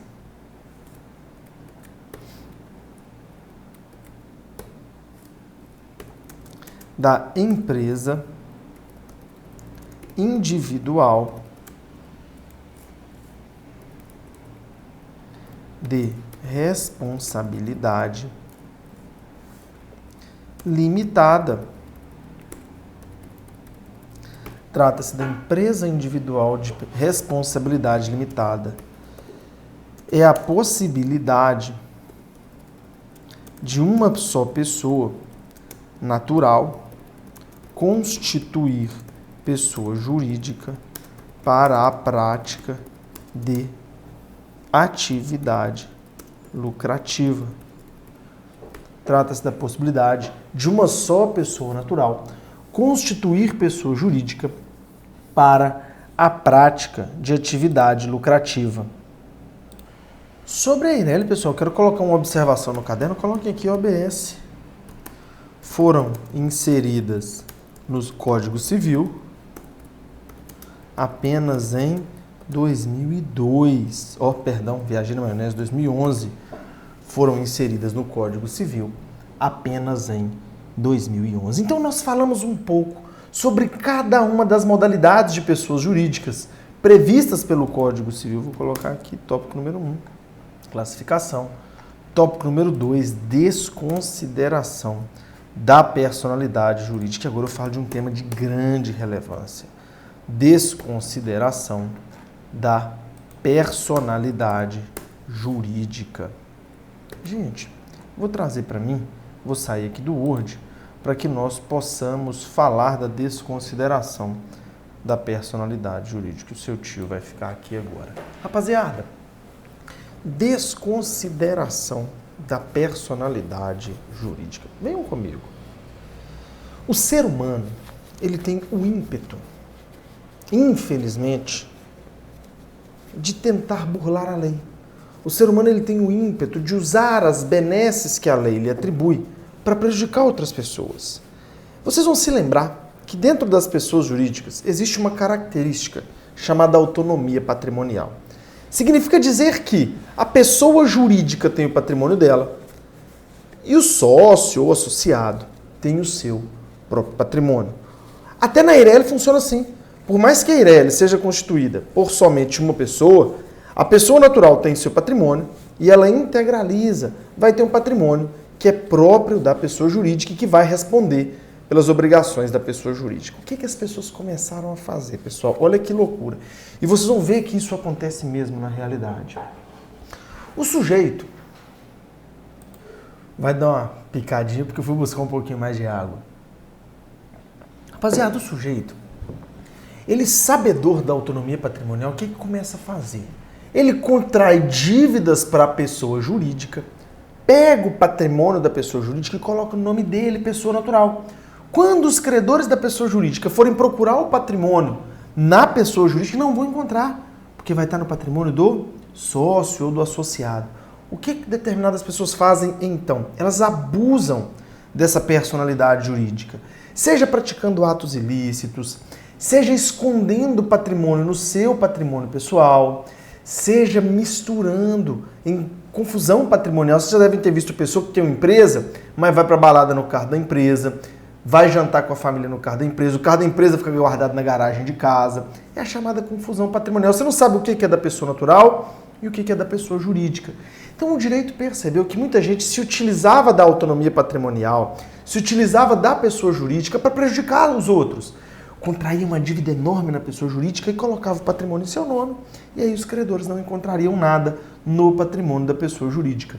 Speaker 1: da empresa individual de responsabilidade limitada. Trata-se da empresa individual de responsabilidade limitada. É a possibilidade de uma só pessoa natural constituir pessoa jurídica para a prática de atividade lucrativa. Trata-se da possibilidade de uma só pessoa natural constituir pessoa jurídica para a prática de atividade lucrativa. Sobre a EIRELI, pessoal, quero colocar uma observação no caderno. Coloquem aqui OBS. Foram inseridas no Código Civil apenas em 2002. Viajei na maionese, 2011. Foram inseridas no Código Civil apenas em 2011. Então nós falamos um pouco sobre cada uma das modalidades de pessoas jurídicas previstas pelo Código Civil. Vou colocar aqui tópico número 1, classificação. Tópico número 2, desconsideração da personalidade jurídica. Agora eu falo de um tema de grande relevância. Desconsideração da personalidade jurídica. Gente, vou trazer para mim, vou sair aqui do Word, para que nós possamos falar da desconsideração da personalidade jurídica. O seu tio vai ficar aqui agora. Rapaziada, desconsideração da personalidade jurídica. Venham comigo. O ser humano, ele tem o ímpeto, infelizmente, de tentar burlar a lei. O ser humano ele tem o ímpeto de usar as benesses que a lei lhe atribui para prejudicar outras pessoas. Vocês vão se lembrar que dentro das pessoas jurídicas existe uma característica chamada autonomia patrimonial. Significa dizer que a pessoa jurídica tem o patrimônio dela e o sócio ou associado tem o seu próprio patrimônio. Até na EIRELI funciona assim. Por mais que a EIRELI seja constituída por somente uma pessoa, a pessoa natural tem seu patrimônio e ela integraliza, vai ter um patrimônio que é próprio da pessoa jurídica e que vai responder pelas obrigações da pessoa jurídica. O que as pessoas começaram a fazer, pessoal? Olha que loucura. E vocês vão ver que isso acontece mesmo na realidade. O sujeito Vai dar uma picadinha porque eu fui buscar um pouquinho mais de água. Rapaziada, o sujeito, ele sabedor da autonomia patrimonial, o que começa a fazer? Ele contrai dívidas para a pessoa jurídica, pega o patrimônio da pessoa jurídica e coloca o nome dele, pessoa natural. Quando os credores da pessoa jurídica forem procurar o patrimônio na pessoa jurídica, não vão encontrar, porque vai estar no patrimônio do sócio ou do associado. O que determinadas pessoas fazem então? Elas abusam dessa personalidade jurídica, seja praticando atos ilícitos, seja escondendo patrimônio no seu patrimônio pessoal, seja misturando em confusão patrimonial. Vocês já devem ter visto pessoa que tem uma empresa, mas vai para balada no carro da empresa, vai jantar com a família no carro da empresa, o carro da empresa fica guardado na garagem de casa. É a chamada confusão patrimonial. Você não sabe o que é da pessoa natural e o que é da pessoa jurídica. Então o direito percebeu que muita gente se utilizava da autonomia patrimonial, se utilizava da pessoa jurídica para prejudicar os outros. Contraía uma dívida enorme na pessoa jurídica e colocava o patrimônio em seu nome. E aí os credores não encontrariam nada no patrimônio da pessoa jurídica.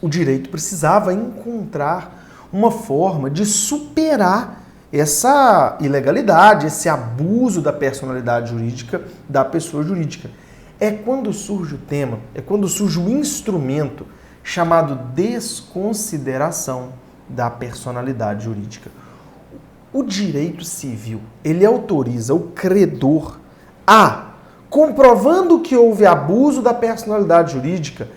Speaker 1: O direito precisava encontrar uma forma de superar essa ilegalidade, esse abuso da personalidade jurídica da pessoa jurídica. É quando surge o tema, é quando surge o instrumento chamado desconsideração da personalidade jurídica. O direito civil, ele autoriza o credor a, comprovando que houve abuso da personalidade jurídica,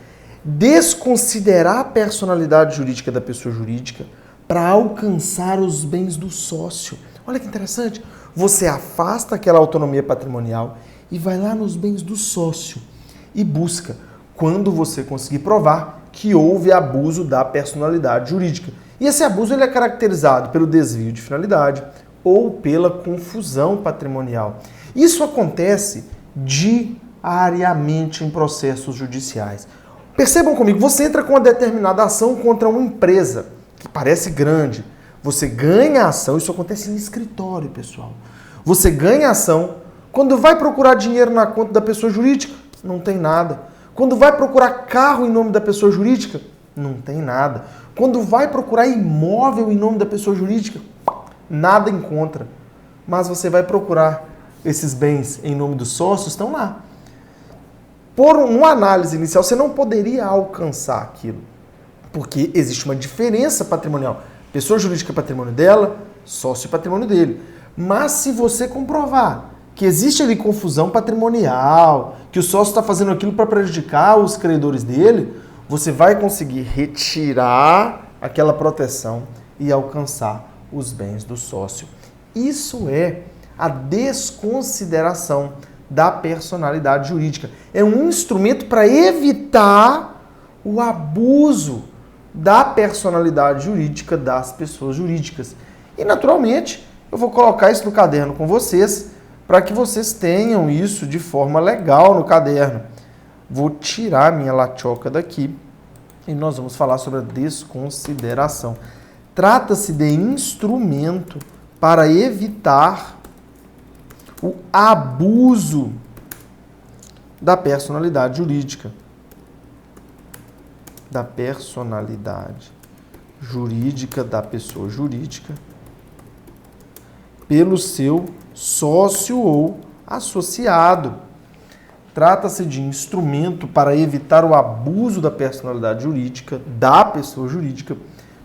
Speaker 1: desconsiderar a personalidade jurídica da pessoa jurídica para alcançar os bens do sócio. Olha que interessante. Você afasta aquela autonomia patrimonial e vai lá nos bens do sócio e busca quando você conseguir provar que houve abuso da personalidade jurídica. E esse abuso ele é caracterizado pelo desvio de finalidade ou pela confusão patrimonial. Isso acontece diariamente em processos judiciais. Percebam comigo, você entra com uma determinada ação contra uma empresa que parece grande. Você ganha a ação, isso acontece em escritório, pessoal. Você ganha a ação, quando vai procurar dinheiro na conta da pessoa jurídica, não tem nada. Quando vai procurar carro em nome da pessoa jurídica, não tem nada. Quando vai procurar imóvel em nome da pessoa jurídica, nada encontra. Mas você vai procurar esses bens em nome dos sócios, estão lá. Por uma análise inicial, você não poderia alcançar aquilo, porque existe uma diferença patrimonial. Pessoa jurídica é patrimônio dela, sócio é patrimônio dele. Mas se você comprovar que existe ali confusão patrimonial, que o sócio está fazendo aquilo para prejudicar os credores dele, você vai conseguir retirar aquela proteção e alcançar os bens do sócio. Isso é a desconsideração da personalidade jurídica. É um instrumento para evitar o abuso da personalidade jurídica das pessoas jurídicas. E, naturalmente, eu vou colocar isso no caderno com vocês para que vocês tenham isso de forma legal no caderno. Vou tirar minha latioca daqui e nós vamos falar sobre a desconsideração. Trata-se de instrumento para evitar o abuso da personalidade jurídica. Da personalidade jurídica da pessoa jurídica pelo seu sócio ou associado. Trata-se de instrumento para evitar o abuso da personalidade jurídica da pessoa jurídica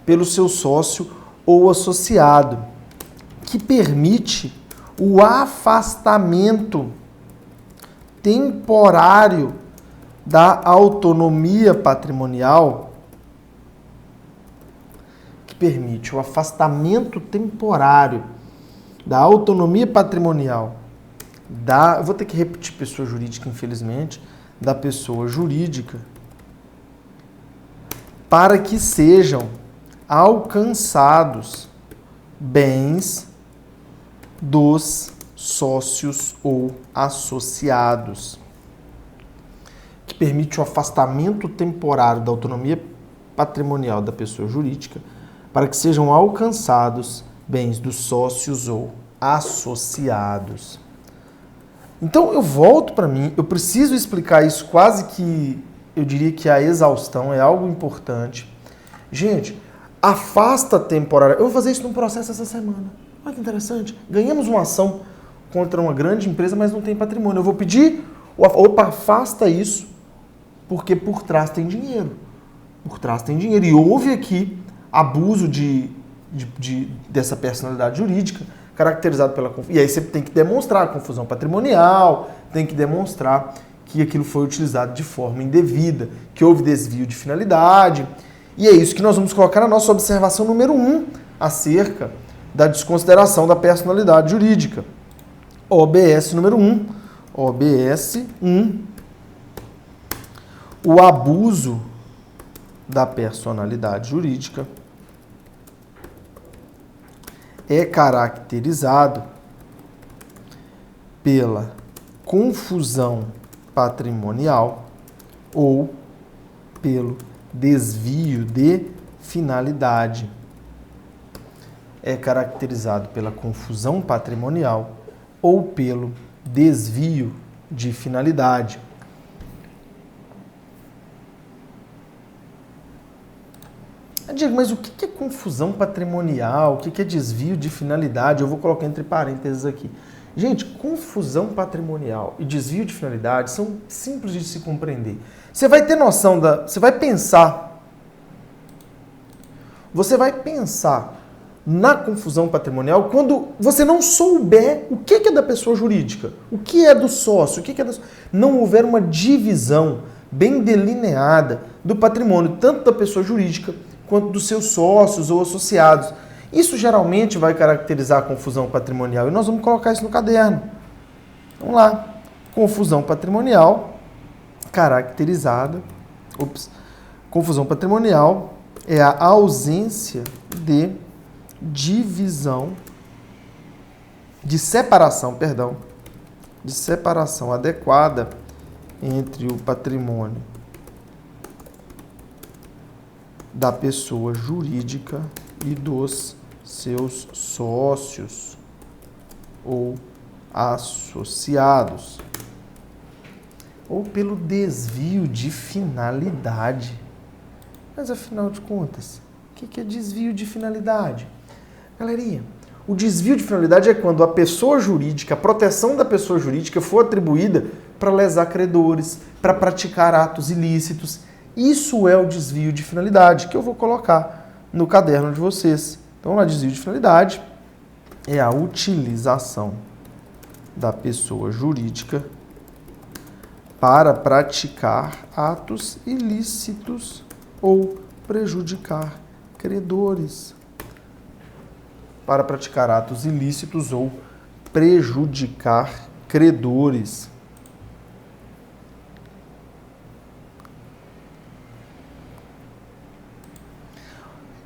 Speaker 1: pelo seu sócio ou associado, que permite o afastamento temporário da autonomia patrimonial, que permite o afastamento temporário da autonomia patrimonial eu vou ter que repetir pessoa jurídica, infelizmente, da pessoa jurídica, para que sejam alcançados bens dos sócios ou associados, que permite o afastamento temporário da autonomia patrimonial da pessoa jurídica, para que sejam alcançados bens dos sócios ou associados. Então eu volto para mim, eu preciso explicar isso quase que, eu diria que a exaustão é algo importante. Gente, afasta temporária. Eu vou fazer isso num processo essa semana. Olha que interessante. Ganhamos uma ação contra uma grande empresa, mas não tem patrimônio. Eu vou pedir, opa, afasta isso, porque por trás tem dinheiro. Por trás tem dinheiro. E houve aqui abuso dessa personalidade jurídica, caracterizado pela confusão. E aí você tem que demonstrar a confusão patrimonial, tem que demonstrar que aquilo foi utilizado de forma indevida, que houve desvio de finalidade. E é isso que nós vamos colocar na nossa observação número 1, acerca da desconsideração da personalidade jurídica. OBS número 1. OBS 1. O abuso da personalidade jurídica é caracterizado pela confusão patrimonial ou pelo desvio de finalidade. É caracterizado pela confusão patrimonial ou pelo desvio de finalidade. Diego, mas o que é confusão patrimonial? O que é desvio de finalidade? Eu vou colocar entre parênteses aqui. Gente, confusão patrimonial e desvio de finalidade são simples de se compreender. Você vai ter noção Você vai pensar na confusão patrimonial quando você não souber o que é da pessoa jurídica, o que é do sócio, não houver uma divisão bem delineada do patrimônio, tanto da pessoa jurídica quanto dos seus sócios ou associados. Isso geralmente vai caracterizar a confusão patrimonial e nós vamos colocar isso no caderno. Vamos lá. Confusão patrimonial caracterizada. Confusão patrimonial é a ausência de divisão, de separação adequada entre o patrimônio da pessoa jurídica e dos seus sócios ou associados, ou pelo desvio de finalidade. Mas afinal de contas, o que é desvio de finalidade? Galerinha, o desvio de finalidade é quando a pessoa jurídica, a proteção da pessoa jurídica for atribuída para lesar credores, para praticar atos ilícitos. Isso é o desvio de finalidade, que eu vou colocar no caderno de vocês. Então, lá, desvio de finalidade é a utilização da pessoa jurídica para praticar atos ilícitos ou prejudicar credores. Para praticar atos ilícitos ou prejudicar credores.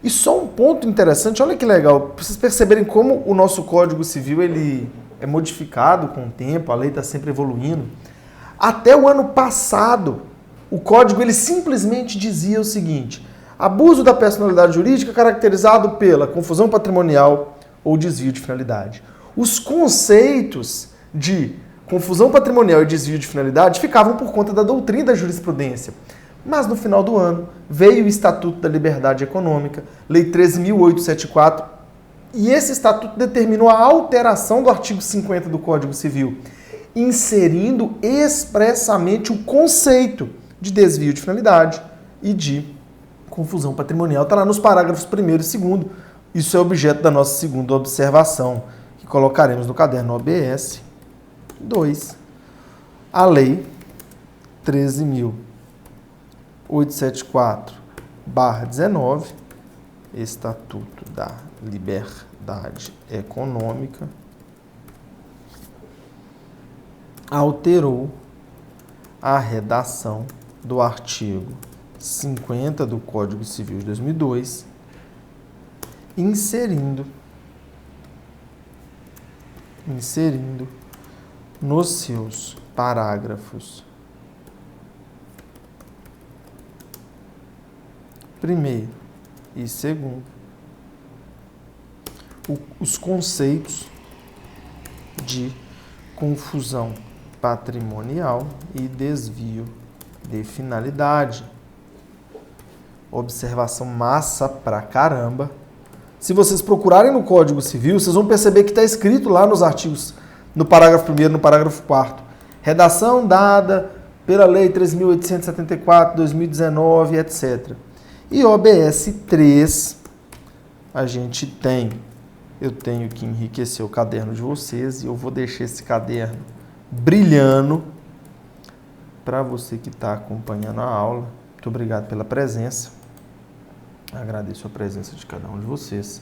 Speaker 1: E só um ponto interessante, olha que legal, para vocês perceberem como o nosso Código Civil ele é modificado com o tempo, a lei está sempre evoluindo. Até o ano passado, o Código ele simplesmente dizia o seguinte: abuso da personalidade jurídica caracterizado pela confusão patrimonial ou desvio de finalidade. Os conceitos de confusão patrimonial e desvio de finalidade ficavam por conta da doutrina da jurisprudência. Mas no final do ano veio o Estatuto da Liberdade Econômica, Lei 13.874, e esse estatuto determinou a alteração do artigo 50 do Código Civil, inserindo expressamente o conceito de desvio de finalidade e de confusão patrimonial. Está lá nos parágrafos 1º e 2º. Isso é objeto da nossa segunda observação, que colocaremos no caderno OBS 2. A Lei 13.874/19, Estatuto da Liberdade Econômica, alterou a redação do artigo 50 do Código Civil de 2002, inserindo nos seus parágrafos 1º e 2º os conceitos de confusão patrimonial e desvio de finalidade. Observação massa pra caramba. Se vocês procurarem no Código Civil, vocês vão perceber que está escrito lá nos artigos, no parágrafo 1º, no parágrafo 4º. Redação dada pela Lei 3.874, 2019, etc. E OBS 3, eu tenho que enriquecer o caderno de vocês e eu vou deixar esse caderno brilhando para você que está acompanhando a aula. Muito obrigado pela presença. Agradeço a presença de cada um de vocês.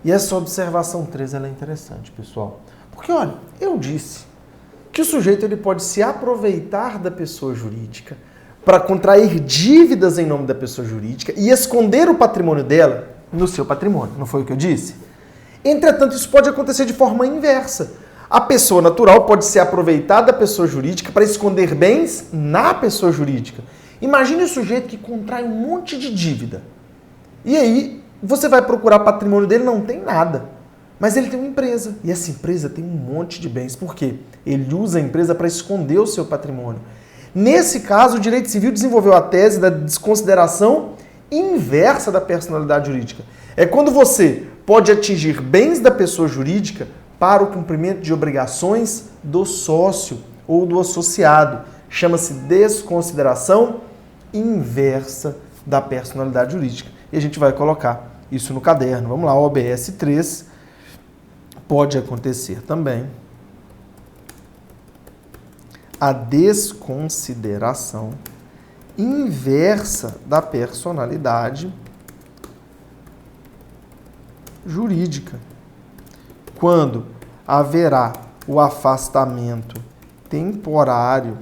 Speaker 1: E essa observação 3 ela é interessante, pessoal. Porque, olha, eu disse que o sujeito ele pode se aproveitar da pessoa jurídica para contrair dívidas em nome da pessoa jurídica e esconder o patrimônio dela no seu patrimônio. Não foi o que eu disse? Entretanto, isso pode acontecer de forma inversa. A pessoa natural pode se aproveitar da pessoa jurídica para esconder bens na pessoa jurídica. Imagine o sujeito que contrai um monte de dívida. E aí, você vai procurar patrimônio dele, não tem nada. Mas ele tem uma empresa. E essa empresa tem um monte de bens. Por quê? Ele usa a empresa para esconder o seu patrimônio. Nesse caso, o direito civil desenvolveu a tese da desconsideração inversa da personalidade jurídica. É quando você pode atingir bens da pessoa jurídica para o cumprimento de obrigações do sócio ou do associado. Chama-se desconsideração inversa da personalidade jurídica. E a gente vai colocar isso no caderno. Vamos lá, OBS 3 pode acontecer também a desconsideração inversa da personalidade jurídica, quando haverá o afastamento temporário,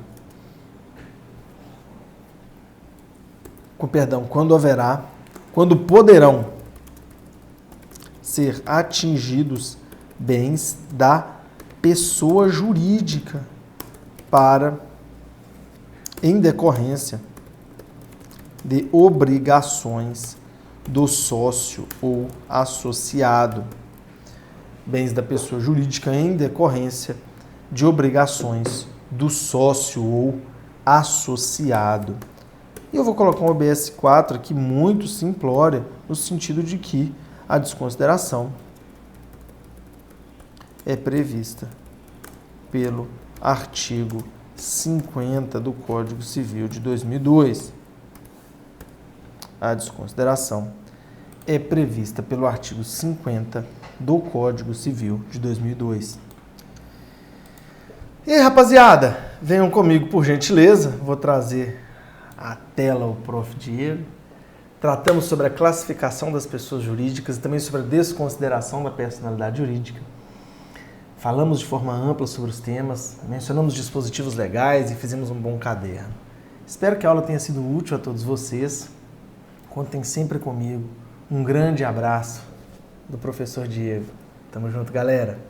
Speaker 1: quando poderão ser atingidos bens da pessoa jurídica em decorrência de obrigações do sócio ou associado. Bens da pessoa jurídica em decorrência de obrigações do sócio ou associado. E eu vou colocar um OBS 4 aqui muito simplório, no sentido de que a desconsideração é prevista pelo artigo 50 do Código Civil de 2002. A desconsideração é prevista pelo artigo 50 do Código Civil de 2002. E aí, rapaziada, venham comigo por gentileza, vou trazer à tela o Prof. Diego. Tratamos sobre a classificação das pessoas jurídicas e também sobre a desconsideração da personalidade jurídica. Falamos de forma ampla sobre os temas, mencionamos dispositivos legais e fizemos um bom caderno. Espero que a aula tenha sido útil a todos vocês. Contem sempre comigo. Um grande abraço do professor Diego. Tamo junto, galera!